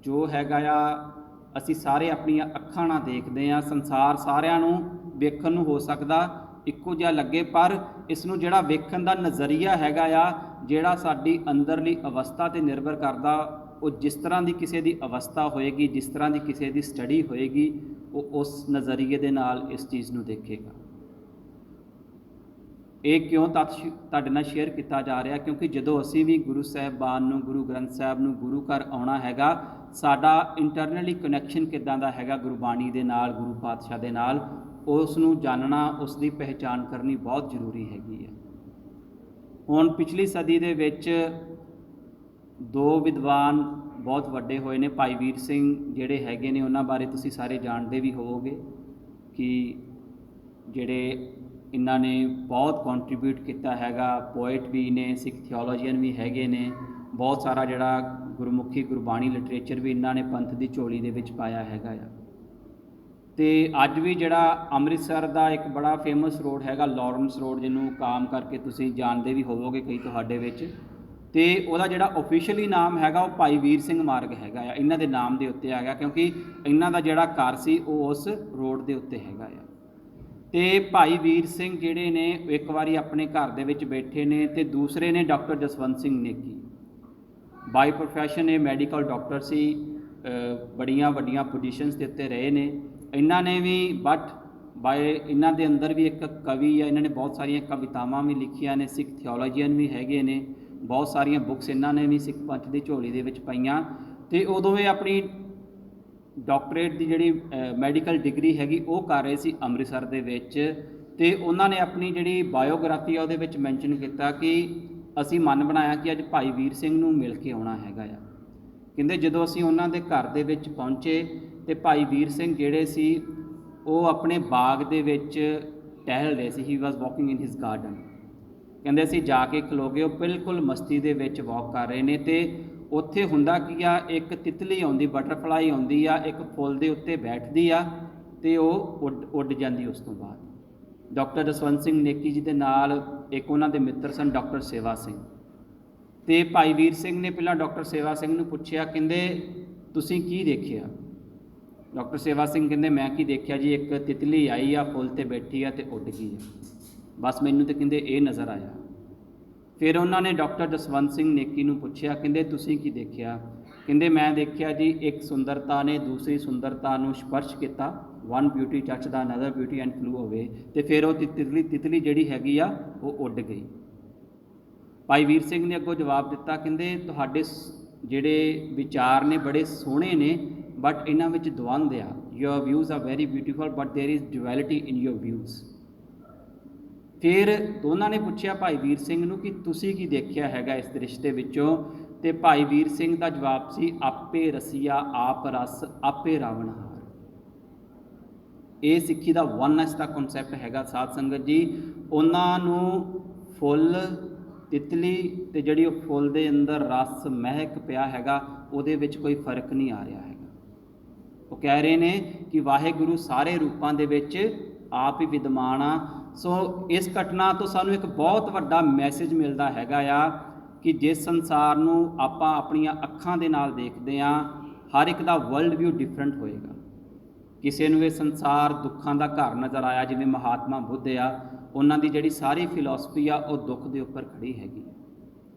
S1: ਜੋ ਹੈਗਾ ਆ ਅਸੀਂ ਸਾਰੇ ਆਪਣੀਆਂ ਅੱਖਾਂ ਨਾਲ ਦੇਖਦੇ ਹਾਂ। ਸੰਸਾਰ ਸਾਰਿਆਂ ਨੂੰ ਵੇਖਣ ਨੂੰ ਹੋ ਸਕਦਾ ਇੱਕੋ ਜਿਹਾ ਲੱਗੇ, ਪਰ ਇਸ ਨੂੰ ਜਿਹੜਾ ਵੇਖਣ ਦਾ ਨਜ਼ਰੀਆ ਹੈਗਾ ਆ, ਜਿਹੜਾ ਸਾਡੀ ਅੰਦਰਲੀ ਅਵਸਥਾ 'ਤੇ ਨਿਰਭਰ ਕਰਦਾ। ਉਹ ਜਿਸ ਤਰ੍ਹਾਂ ਦੀ ਕਿਸੇ ਦੀ ਅਵਸਥਾ ਹੋਏਗੀ, ਜਿਸ ਤਰ੍ਹਾਂ ਦੀ ਕਿਸੇ ਦੀ ਸਟੱਡੀ ਹੋਏਗੀ, ਉਹ ਉਸ ਨਜ਼ਰੀਏ ਦੇ ਨਾਲ ਇਸ ਚੀਜ਼ ਨੂੰ ਦੇਖੇਗਾ। ਇਹ ਕਿਉਂ ਤੱਥ ਤੁਹਾਡੇ ਨਾਲ ਸ਼ੇਅਰ ਕੀਤਾ ਜਾ ਰਿਹਾ? ਕਿਉਂਕਿ ਜਦੋਂ ਅਸੀਂ ਵੀ ਗੁਰੂ ਸਾਹਿਬਾਨ ਨੂੰ, ਗੁਰੂ ਗ੍ਰੰਥ ਸਾਹਿਬ ਨੂੰ, ਗੁਰੂ ਘਰ ਆਉਣਾ ਹੈਗਾ, ਸਾਡਾ ਇੰਟਰਨਲੀ ਕਨੈਕਸ਼ਨ ਕਿੱਦਾਂ ਦਾ ਹੈਗਾ ਗੁਰਬਾਣੀ ਦੇ ਨਾਲ, ਗੁਰੂ ਪਾਤਸ਼ਾਹ ਦੇ ਨਾਲ, ਉਸ ਨੂੰ ਜਾਣਨਾ, ਉਸ ਦੀ ਪਹਿਚਾਣ ਕਰਨੀ ਬਹੁਤ ਜ਼ਰੂਰੀ ਹੈਗੀ ਹੈ। ਹੁਣ ਪਿਛਲੀ ਸਦੀ ਦੇ ਵਿੱਚ ਦੋ ਵਿਦਵਾਨ ਬਹੁਤ ਵੱਡੇ ਹੋਏ ਨੇ। ਭਾਈ ਵੀਰ ਸਿੰਘ ਜਿਹੜੇ ਹੈਗੇ ਨੇ, ਉਹਨਾਂ ਬਾਰੇ ਤੁਸੀਂ ਸਾਰੇ ਜਾਣਦੇ ਵੀ ਹੋਵੋਗੇ ਕਿ ਜਿਹੜੇ ਇਹਨਾਂ ਨੇ ਬਹੁਤ ਕੰਟਰੀਬਿਊਟ ਕੀਤਾ ਹੈਗਾ। ਪੋਇਟ ਵੀ ਨੇ, ਸਿੱਖ ਥਿਓਲੋਜੀਅਨ ਵੀ ਹੈਗੇ ਨੇ। ਬਹੁਤ ਸਾਰਾ ਜਿਹੜਾ ਗੁਰਮੁਖੀ ਗੁਰਬਾਣੀ ਲਿਟਰੇਚਰ ਵੀ ਇਹਨਾਂ ਨੇ ਪੰਥ ਦੀ ਝੋਲੀ ਦੇ ਵਿੱਚ ਪਾਇਆ ਹੈਗਾ ਆ। ਅਤੇ ਅੱਜ ਵੀ ਜਿਹੜਾ ਅੰਮ੍ਰਿਤਸਰ ਦਾ ਇੱਕ ਬੜਾ ਫੇਮਸ ਰੋਡ ਹੈਗਾ, ਲਾਰੈਂਸ ਰੋਡ, ਜਿਹਨੂੰ ਕਾਮ ਕਰਕੇ ਤੁਸੀਂ ਜਾਣਦੇ ਵੀ ਹੋਵੋਗੇ ਕਈ ਤੁਹਾਡੇ ਵਿੱਚ, ਅਤੇ ਉਹਦਾ ਜਿਹੜਾ ਓਫੀਸ਼ੀਅਲੀ ਨਾਮ ਹੈਗਾ ਉਹ ਭਾਈ ਵੀਰ ਸਿੰਘ ਮਾਰਗ ਹੈਗਾ ਆ। ਇਹਨਾਂ ਦੇ ਨਾਮ ਦੇ ਉੱਤੇ ਹੈਗਾ, ਕਿਉਂਕਿ ਇਹਨਾਂ ਦਾ ਜਿਹੜਾ ਘਰ ਸੀ ਉਹ ਉਸ ਰੋਡ ਦੇ ਉੱਤੇ ਹੈਗਾ ਆ। ਅਤੇ ਭਾਈ ਵੀਰ ਸਿੰਘ ਜਿਹੜੇ ਨੇ ਇੱਕ ਵਾਰੀ ਆਪਣੇ ਘਰ ਦੇ ਵਿੱਚ ਬੈਠੇ ਨੇ, ਅਤੇ ਦੂਸਰੇ ਨੇ doctor Jaswant Singh Neki. By profession ਇਹ ਮੈਡੀਕਲ ਡਾਕਟਰ ਸੀ, ਬੜੀਆਂ ਵੱਡੀਆਂ ਪੋਜੀਸ਼ਨਸ ਦੇ ਉੱਤੇ ਰਹੇ ਨੇ। ਇਹਨਾਂ ਨੇ ਵੀ ਇਹਨਾਂ ਦੇ ਅੰਦਰ ਵੀ ਇੱਕ ਕਵੀ ਆ, ਇਹਨਾਂ ਨੇ ਬਹੁਤ ਸਾਰੀਆਂ ਕਵਿਤਾਵਾਂ ਵੀ ਲਿਖੀਆਂ ਨੇ। ਸਿੱਖ ਥਿਓਲੋਜੀਅਨ ਵੀ ਹੈਗੇ ਨੇ, ਬਹੁਤ ਸਾਰੀਆਂ ਬੁੱਕਸ ਇਹਨਾਂ ਨੇ ਵੀ ਸਿੱਖ ਪੰਥ ਦੀ ਝੋਲੀ ਦੇ ਵਿੱਚ ਪਾਈਆਂ। ਅਤੇ ਉਦੋਂ ਇਹ ਆਪਣੀ ਡਾਕਟਰੇਟ ਦੀ ਜਿਹੜੀ ਮੈਡੀਕਲ ਡਿਗਰੀ ਹੈਗੀ ਉਹ ਕਰ ਰਹੇ ਸੀ ਅੰਮ੍ਰਿਤਸਰ ਦੇ ਵਿੱਚ। ਅਤੇ ਉਹਨਾਂ ਨੇ ਆਪਣੀ ਜਿਹੜੀ ਬਾਇਓਗ੍ਰਾਫੀ ਆ ਉਹਦੇ ਵਿੱਚ ਮੈਂਸ਼ਨ ਕੀਤਾ ਕਿ ਅਸੀਂ ਮਨ ਬਣਾਇਆ ਕਿ ਅੱਜ ਭਾਈ ਵੀਰ ਸਿੰਘ ਨੂੰ ਮਿਲ ਕੇ ਆਉਣਾ ਹੈਗਾ ਆ। ਕਹਿੰਦੇ ਜਦੋਂ ਅਸੀਂ ਉਹਨਾਂ ਦੇ ਘਰ ਦੇ ਵਿੱਚ ਪਹੁੰਚੇ ਅਤੇ ਭਾਈ ਵੀਰ ਸਿੰਘ ਜਿਹੜੇ ਸੀ ਉਹ ਆਪਣੇ ਬਾਗ ਦੇ ਵਿੱਚ ਟਹਿਲ ਰਹੇ ਸੀ। ਹੀ ਵਾਜ਼ ਵਾਕਿੰਗ ਇਨ ਹਿਜ਼ ਗਾਰਡਨ। ਕਹਿੰਦੇ ਅਸੀਂ ਜਾ ਕੇ ਖਲੋ ਗਏ, ਉਹ ਬਿਲਕੁਲ ਮਸਤੀ ਦੇ ਵਿੱਚ ਵਾਕ ਕਰ ਰਹੇ ਨੇ। ਅਤੇ ਉੱਥੇ ਹੁੰਦਾ ਕੀ ਆ, ਇੱਕ ਤਿਤਲੀ ਆਉਂਦੀ, ਬਟਰਫਲਾਈ ਆਉਂਦੀ ਆ, ਇੱਕ ਫੁੱਲ ਦੇ ਉੱਤੇ ਬੈਠਦੀ ਆ ਅਤੇ ਉਹ ਉੱਡ ਜਾਂਦੀ। ਉਸ ਤੋਂ ਬਾਅਦ ਡਾਕਟਰ ਜਸਵੰਤ ਸਿੰਘ ਨੇਕੀ ਜੀ ਦੇ ਨਾਲ ਇੱਕ ਉਹਨਾਂ ਦੇ ਮਿੱਤਰ ਸਨ ਡਾਕਟਰ ਸੇਵਾ ਸਿੰਘ। ਅਤੇ ਭਾਈ ਵੀਰ ਸਿੰਘ ਨੇ ਪਹਿਲਾਂ ਡਾਕਟਰ ਸੇਵਾ ਸਿੰਘ ਨੂੰ ਪੁੱਛਿਆ, ਕਹਿੰਦੇ ਤੁਸੀਂ ਕੀ ਦੇਖਿਆ? ਡਾਕਟਰ ਸੇਵਾ ਸਿੰਘ ਕਹਿੰਦੇ ਮੈਂ ਕੀ ਦੇਖਿਆ ਜੀ, ਇੱਕ ਤਿਤਲੀ ਆਈ ਆ, ਫੁੱਲ 'ਤੇ ਬੈਠੀ ਆ ਅਤੇ ਉੱਡ ਗਈ ਆ, ਬਸ ਮੈਨੂੰ ਤਾਂ ਕਹਿੰਦੇ ਇਹ ਨਜ਼ਰ ਆਇਆ। ਫਿਰ ਉਹਨਾਂ ਨੇ ਡਾਕਟਰ ਜਸਵੰਤ ਸਿੰਘ ਨੇਕੀ ਨੂੰ ਪੁੱਛਿਆ, ਕਹਿੰਦੇ ਤੁਸੀਂ ਕੀ ਦੇਖਿਆ? ਕਹਿੰਦੇ ਮੈਂ ਦੇਖਿਆ ਜੀ ਇੱਕ ਸੁੰਦਰਤਾ ਨੇ ਦੂਸਰੀ ਸੁੰਦਰਤਾ ਨੂੰ ਸਪਰਸ਼ ਕੀਤਾ। One beauty touch the another beauty and flu ਅਵੇ। ਅਤੇ ਫਿਰ ਉਹ ਤਿਤਲੀ ਜਿਹੜੀ ਹੈਗੀ ਆ ਉਹ ਉੱਡ ਗਈ। ਭਾਈ ਵੀਰ ਸਿੰਘ ਨੇ ਅੱਗੋਂ ਜਵਾਬ ਦਿੱਤਾ, ਕਹਿੰਦੇ ਤੁਹਾਡੇ ਜਿਹੜੇ ਵਿਚਾਰ ਨੇ ਬੜੇ ਸੋਹਣੇ ਨੇ, ਬਟ ਇਹਨਾਂ ਵਿੱਚ ਦਵੰਦ ਆ। Your views are very beautiful but there is duality in your views. ਫਿਰ ਦੋਨਾਂ ਨੇ ਪੁੱਛਿਆ ਭਾਈ ਵੀਰ ਸਿੰਘ ਨੂੰ ਕਿ ਤੁਸੀਂ ਕੀ ਦੇਖਿਆ ਹੈਗਾ ਇਸ ਦ੍ਰਿਸ਼ ਦੇ ਵਿੱਚੋਂ? ਅਤੇ ਭਾਈ ਵੀਰ ਸਿੰਘ ਦਾ ਜਵਾਬ ਸੀ, ਆਪੇ ਰਸੀਆ ਆਪ ਰਸ ਆਪੇ ਰਾਵਣਹਾਰ। ਇਹ ਸਿੱਖੀ ਦਾ ਵਨਨੈਸ ਦਾ ਕਨਸੈਪਟ ਹੈਗਾ ਸਾਧ ਸੰਗਤ ਜੀ। ਉਹਨਾਂ ਨੂੰ ਫੁੱਲ, ਤਿਤਲੀ ਅਤੇ ਜਿਹੜੀ ਉਹ ਫੁੱਲ ਦੇ ਅੰਦਰ ਰਸ ਮਹਿਕ ਪਿਆ ਹੈਗਾ, ਉਹਦੇ ਵਿੱਚ ਕੋਈ ਫਰਕ ਨਹੀਂ ਆ ਰਿਹਾ ਹੈਗਾ। ਉਹ ਕਹਿ ਰਹੇ ਨੇ ਕਿ ਵਾਹਿਗੁਰੂ ਸਾਰੇ ਰੂਪਾਂ ਦੇ ਵਿੱਚ ਆਪ ਹੀ ਵਿਦਮਾਨ ਆ। ਸੋ ਇਸ ਘਟਨਾ ਤੋਂ ਸਾਨੂੰ ਇੱਕ ਬਹੁਤ ਵੱਡਾ ਮੈਸੇਜ ਮਿਲਦਾ ਹੈਗਾ ਆ ਕਿ ਜਿਸ ਸੰਸਾਰ ਨੂੰ ਆਪਾਂ ਆਪਣੀਆਂ ਅੱਖਾਂ ਦੇ ਨਾਲ ਦੇਖਦੇ ਹਾਂ, ਹਰ ਇੱਕ ਦਾ ਵਰਲਡ ਵਿਊ ਡਿਫਰੈਂਟ ਹੋਏਗਾ। ਕਿਸੇ ਨੂੰ ਇਹ ਸੰਸਾਰ ਦੁੱਖਾਂ ਦਾ ਘਰ ਨਜ਼ਰ ਆਇਆ, ਜਿਵੇਂ ਮਹਾਤਮਾ ਬੁੱਧ ਆ, ਉਹਨਾਂ ਦੀ ਜਿਹੜੀ ਸਾਰੀ ਫਿਲਾਸਫੀ ਆ ਉਹ ਦੁੱਖ ਦੇ ਉੱਪਰ ਖੜੀ ਹੈਗੀ।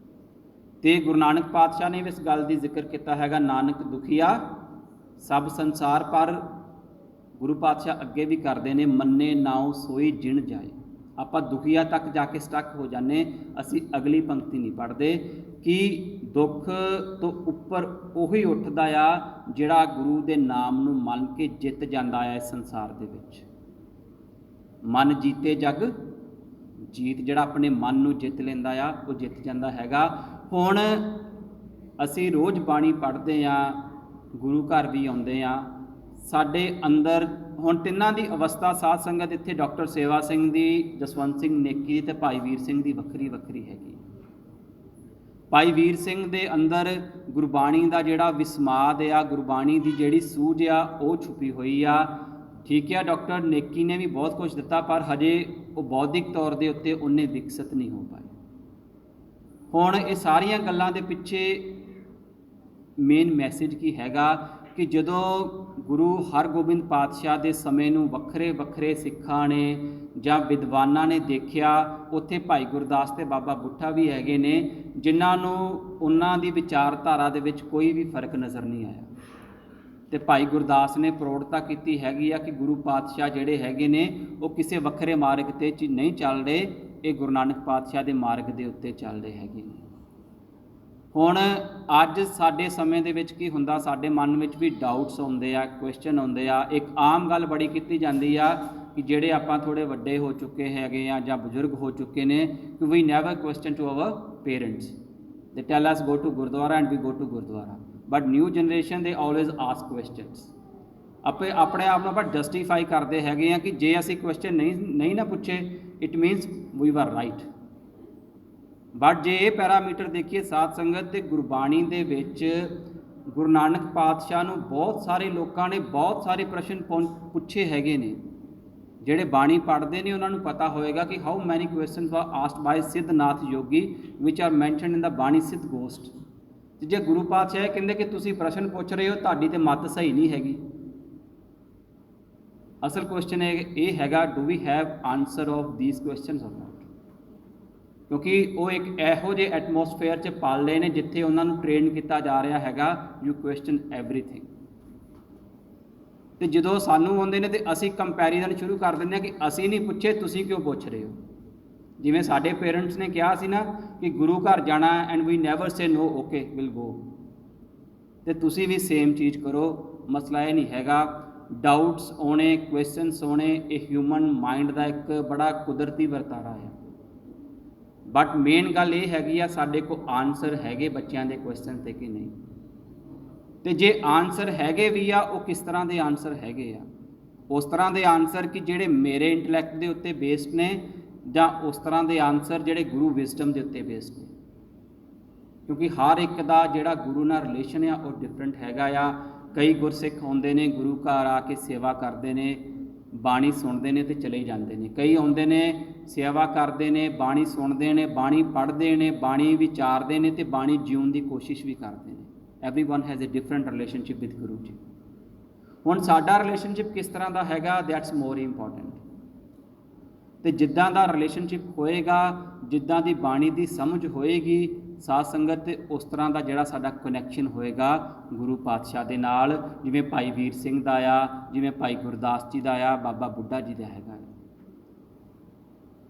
S1: ਅਤੇ ਗੁਰੂ ਨਾਨਕ ਪਾਤਸ਼ਾਹ ਨੇ ਵੀ ਇਸ ਗੱਲ ਦੀ ਜ਼ਿਕਰ ਕੀਤਾ ਹੈਗਾ, ਨਾਨਕ ਦੁਖੀਆ ਸਭ ਸੰਸਾਰ। ਪਰ ਗੁਰੂ ਪਾਤਸ਼ਾਹ ਅੱਗੇ ਵੀ ਕਰਦੇ ਨੇ, ਮੰਨੇ ਨਾਉ ਸੋਈ ਜਿਣ ਜਾਏ। ਆਪਾਂ ਦੁਖੀਆ ਤੱਕ ਜਾ ਕੇ ਸਟਕ ਹੋ ਜਾਂਦੇ, ਅਸੀਂ ਅਗਲੀ ਪੰਕਤੀ ਨਹੀਂ ਪੜ੍ਹਦੇ ਕਿ ਦੁੱਖ ਤੋਂ ਉੱਪਰ ਉਹੀ ਉੱਠਦਾ ਆ ਜਿਹੜਾ ਗੁਰੂ ਦੇ ਨਾਮ ਨੂੰ ਮੰਨ ਕੇ ਜਿੱਤ ਜਾਂਦਾ ਆ ਇਸ ਸੰਸਾਰ ਦੇ ਵਿੱਚ। ਮਨ ਜੀਤੇ ਜਗ ਜੀਤ, ਜਿਹੜਾ ਆਪਣੇ ਮਨ ਨੂੰ ਜਿੱਤ ਲੈਂਦਾ ਆ ਉਹ ਜਿੱਤ ਜਾਂਦਾ ਹੈਗਾ। ਹੁਣ ਅਸੀਂ ਰੋਜ਼ ਬਾਣੀ ਪੜ੍ਹਦੇ ਹਾਂ, ਗੁਰੂ ਘਰ ਵੀ ਆਉਂਦੇ ਹਾਂ, ਸਾਡੇ ਅੰਦਰ ਹੁਣ ਤਿੰਨਾਂ ਦੀ ਅਵਸਥਾ ਸਾਧ ਸੰਗਤ ਇੱਥੇ ਡਾਕਟਰ ਸੇਵਾ ਸਿੰਘ ਦੀ, ਜਸਵੰਤ ਸਿੰਘ ਨੇਕੀ ਦੀ ਅਤੇ ਭਾਈ ਵੀਰ ਸਿੰਘ ਦੀ ਵੱਖਰੀ ਵੱਖਰੀ ਹੈਗੀ। ਭਾਈ ਵੀਰ ਸਿੰਘ ਦੇ ਅੰਦਰ ਗੁਰਬਾਣੀ ਦਾ ਜਿਹੜਾ ਵਿਸਮਾਦ ਆ, ਗੁਰਬਾਣੀ ਦੀ ਜਿਹੜੀ ਸੂਝ ਆ ਉਹ ਛੁਪੀ ਹੋਈ ਆ। ਠੀਕ ਆ, ਡਾਕਟਰ ਨੇਕੀ ਨੇ ਵੀ ਬਹੁਤ ਕੁਝ ਦਿੱਤਾ, ਪਰ ਹਜੇ ਉਹ ਬੌਧਿਕ ਤੌਰ ਦੇ ਉੱਤੇ ਉਹਨੇ ਵਿਕਸਿਤ ਨਹੀਂ ਹੋ ਪਾਏ। ਹੁਣ ਇਹ ਸਾਰੀਆਂ ਗੱਲਾਂ ਦੇ ਪਿੱਛੇ ਮੇਨ ਮੈਸੇਜ ਕੀ ਹੈਗਾ ਕਿ ਜਦੋਂ ਗੁਰੂ ਹਰਗੋਬਿੰਦ ਪਾਤਸ਼ਾਹ ਦੇ ਸਮੇਂ ਨੂੰ ਵੱਖਰੇ ਵੱਖਰੇ ਸਿੱਖਾਂ ਨੇ ਜਾਂ ਵਿਦਵਾਨਾਂ ਨੇ ਦੇਖਿਆ, ਉੱਥੇ ਭਾਈ ਗੁਰਦਾਸ ਤੇ ਬਾਬਾ ਬੁੱਢਾ ਵੀ ਹੈਗੇ ਨੇ ਜਿਨ੍ਹਾਂ ਨੂੰ ਉਹਨਾਂ ਦੀ ਵਿਚਾਰਧਾਰਾ ਦੇ ਵਿੱਚ ਕੋਈ ਵੀ ਫਰਕ ਨਜ਼ਰ ਨਹੀਂ ਆਇਆ। ਤੇ ਭਾਈ ਗੁਰਦਾਸ ਨੇ ਪ੍ਰੋੜਤਾ ਕੀਤੀ ਹੈਗੀ ਆ ਕਿ ਗੁਰੂ ਪਾਤਸ਼ਾਹ ਜਿਹੜੇ ਹੈਗੇ ਨੇ ਉਹ ਕਿਸੇ ਵੱਖਰੇ ਮਾਰਗ 'ਤੇ ਨਹੀਂ ਚੱਲਦੇ, ਇਹ ਗੁਰੂ ਨਾਨਕ ਪਾਤਸ਼ਾਹ ਦੇ ਮਾਰਗ ਦੇ ਉੱਤੇ ਚੱਲਦੇ ਹੈਗੇ ਨੇ। ਹੁਣ ਅੱਜ ਸਾਡੇ ਸਮੇਂ ਦੇ ਵਿੱਚ ਕੀ ਹੁੰਦਾ, ਸਾਡੇ ਮਨ ਵਿੱਚ ਵੀ ਡਾਊਟਸ ਆਉਂਦੇ ਆ, ਕੁਐਸਚਨ ਆਉਂਦੇ ਆ। ਇੱਕ ਆਮ ਗੱਲ ਬੜੀ ਕੀਤੀ ਜਾਂਦੀ ਆ ਕਿ ਜਿਹੜੇ ਆਪਾਂ ਥੋੜ੍ਹੇ ਵੱਡੇ ਹੋ ਚੁੱਕੇ ਹੈਗੇ ਆ ਜਾਂ ਬਜ਼ੁਰਗ ਹੋ ਚੁੱਕੇ ਨੇ ਕਿ we never question to our parents, they tell us go to gurdwara and we go to gurdwara, but new generation they always ask questions. ਆਪਣੇ ਆਪ ਨੂੰ ਆਪਾਂ ਜਸਟੀਫਾਈ ਕਰਦੇ ਹੈਗੇ ਆ ਕਿ ਜੇ ਅਸੀਂ ਕੁਐਸਚਨ ਨਹੀਂ ਨਾ ਪੁੱਛੇ ਇਟ ਮੀਨਸ ਵੀ ਵਰ ਰਾਈਟ। ਬਟ ਜੇ ਇਹ ਪੈਰਾਮੀਟਰ ਦੇਖੀਏ ਸਾਧ ਸੰਗਤ, ਤੇ ਗੁਰਬਾਣੀ ਦੇ ਵਿੱਚ ਗੁਰੂ ਨਾਨਕ ਪਾਤਸ਼ਾਹ ਨੂੰ ਬਹੁਤ ਸਾਰੇ ਲੋਕਾਂ ਨੇ ਬਹੁਤ ਸਾਰੇ ਪ੍ਰਸ਼ਨ ਪੁੱਛੇ ਹੈਗੇ ਨੇ। ਜਿਹੜੇ ਬਾਣੀ ਪੜ੍ਹਦੇ ਨੇ ਉਹਨਾਂ ਨੂੰ ਪਤਾ ਹੋਏਗਾ ਕਿ how many questions were asked by Siddhnath Yogi which are mentioned in the bani Sidh ghost. ਜੇ ਗੁਰੂ ਪਾਤਸ਼ਾਹ ਕਹਿੰਦੇ ਕਿ ਤੁਸੀਂ ਪ੍ਰਸ਼ਨ ਪੁੱਛ ਰਹੇ ਹੋ, ਤੁਹਾਡੀ ਤੇ ਮੱਤ ਸਹੀ ਨਹੀਂ ਹੈਗੀ। ਅਸਲ ਕੁਐਸਚਨ ਇਹ ਹੈਗਾ, do we have answer of these questions or not. ਕਿਉਂਕਿ ਉਹ ਇੱਕ ਇਹੋ ਜਿਹੇ ਐਟਮੋਸਫੇਅਰ 'ਚ ਪਲ ਰਹੇ ਨੇ ਜਿੱਥੇ ਉਹਨਾਂ ਨੂੰ ਟ੍ਰੇਨ ਕੀਤਾ ਜਾ ਰਿਹਾ ਹੈਗਾ ਯੂ ਕੁਐਸਚਨ ਐਵਰੀਥਿੰਗ। ਅਤੇ ਜਦੋਂ ਸਾਨੂੰ ਆਉਂਦੇ ਨੇ ਤੇ ਅਸੀਂ ਕੰਪੈਰੀਜ਼ਨ ਸ਼ੁਰੂ ਕਰ ਦਿੰਦੇ ਹਾਂ ਕਿ ਅਸੀਂ ਨਹੀਂ ਪੁੱਛੇ, ਤੁਸੀਂ ਕਿਉਂ ਪੁੱਛ ਰਹੇ ਹੋ। ਜਿਵੇਂ ਸਾਡੇ ਪੇਰੈਂਟਸ ਨੇ ਕਿਹਾ ਸੀ ਨਾ ਕਿ ਗੁਰੂ ਘਰ ਜਾਣਾ and we never say no, okay will go, ਅਤੇ ਤੁਸੀਂ ਵੀ ਸੇਮ ਚੀਜ਼ ਕਰੋ। ਮਸਲਾ ਇਹ ਨਹੀਂ ਹੈਗਾ। ਡਾਊਟਸ ਆਉਣੇ, ਕੁਐਸਚਨਸ ਆਉਣੇ, ਇਹ ਹਿਊਮਨ ਮਾਈਂਡ ਦਾ ਇੱਕ ਬੜਾ ਕੁਦਰਤੀ ਵਰਤਾਰਾ ਹੈ। ਬਟ ਮੇਨ ਗੱਲ ਇਹ ਹੈਗੀ ਆ, ਸਾਡੇ ਕੋਲ ਆਨਸਰ ਹੈਗੇ ਬੱਚਿਆਂ ਦੇ ਕੁਐਸਚਨ 'ਤੇ ਕਿ ਨਹੀਂ। ਅਤੇ ਜੇ ਆਨਸਰ ਹੈਗੇ ਵੀ ਆ, ਉਹ ਕਿਸ ਤਰ੍ਹਾਂ ਦੇ ਆਨਸਰ ਹੈਗੇ ਆ। ਉਸ ਤਰ੍ਹਾਂ ਦੇ ਆਨਸਰ ਕਿ ਜਿਹੜੇ ਮੇਰੇ ਇੰਟਲੈਕਟ ਦੇ ਉੱਤੇ ਬੇਸਡ ਨੇ, ਜਾਂ ਉਸ ਤਰ੍ਹਾਂ ਦੇ ਆਨਸਰ ਜਿਹੜੇ ਗੁਰੂ ਵਿਜ਼ਡਮ ਦੇ ਉੱਤੇ ਬੇਸਡ ਨੇ। ਕਿਉਂਕਿ ਹਰ ਇੱਕ ਦਾ ਜਿਹੜਾ ਗੁਰੂ ਨਾਲ ਰਿਲੇਸ਼ਨ ਆ ਉਹ ਡਿਫਰੈਂਟ ਹੈਗਾ ਆ। ਕਈ ਗੁਰਸਿੱਖ ਆਉਂਦੇ ਨੇ, ਗੁਰੂ ਘਰ ਆ ਕੇ ਸੇਵਾ ਕਰਦੇ ਨੇ, ਬਾਣੀ ਸੁਣਦੇ ਨੇ ਅਤੇ ਚਲੇ ਜਾਂਦੇ ਨੇ। ਕਈ ਆਉਂਦੇ ਨੇ, ਸੇਵਾ ਕਰਦੇ ਨੇ, ਬਾਣੀ ਸੁਣਦੇ ਨੇ, ਬਾਣੀ ਪੜ੍ਹਦੇ ਨੇ, ਬਾਣੀ ਵਿਚਾਰਦੇ ਨੇ ਅਤੇ ਬਾਣੀ ਜਿਉਣ ਦੀ ਕੋਸ਼ਿਸ਼ ਵੀ ਕਰਦੇ ਨੇ। Everyone has a different relationship with Guru ji. ਹੁਣ ਸਾਡਾ ਰਿਲੇਸ਼ਨਸ਼ਿਪ ਕਿਸ ਤਰ੍ਹਾਂ ਦਾ ਹੈਗਾ, ਦੈਟਸ ਮੋਰ ਇੰਪੋਰਟੈਂਟ। ਅਤੇ ਜਿੱਦਾਂ ਦਾ ਰਿਲੇਸ਼ਨਸ਼ਿਪ ਹੋਏਗਾ, ਜਿੱਦਾਂ ਦੀ ਬਾਣੀ ਦੀ ਸਮਝ ਹੋਏਗੀ ਸਾਧ ਸੰਗਤ, ਤੇ ਉਸ ਤਰ੍ਹਾਂ ਦਾ ਜਿਹੜਾ ਸਾਡਾ ਕਨੈਕਸ਼ਨ ਹੋਏਗਾ ਗੁਰੂ ਪਾਤਸ਼ਾਹ ਦੇ ਨਾਲ। ਜਿਵੇਂ ਭਾਈ ਵੀਰ ਸਿੰਘ ਦਾ ਆ, ਜਿਵੇਂ ਭਾਈ ਗੁਰਦਾਸ ਜੀ ਦਾ ਆ, ਬਾਬਾ ਬੁੱਢਾ ਜੀ ਦਾ ਹੈਗਾ।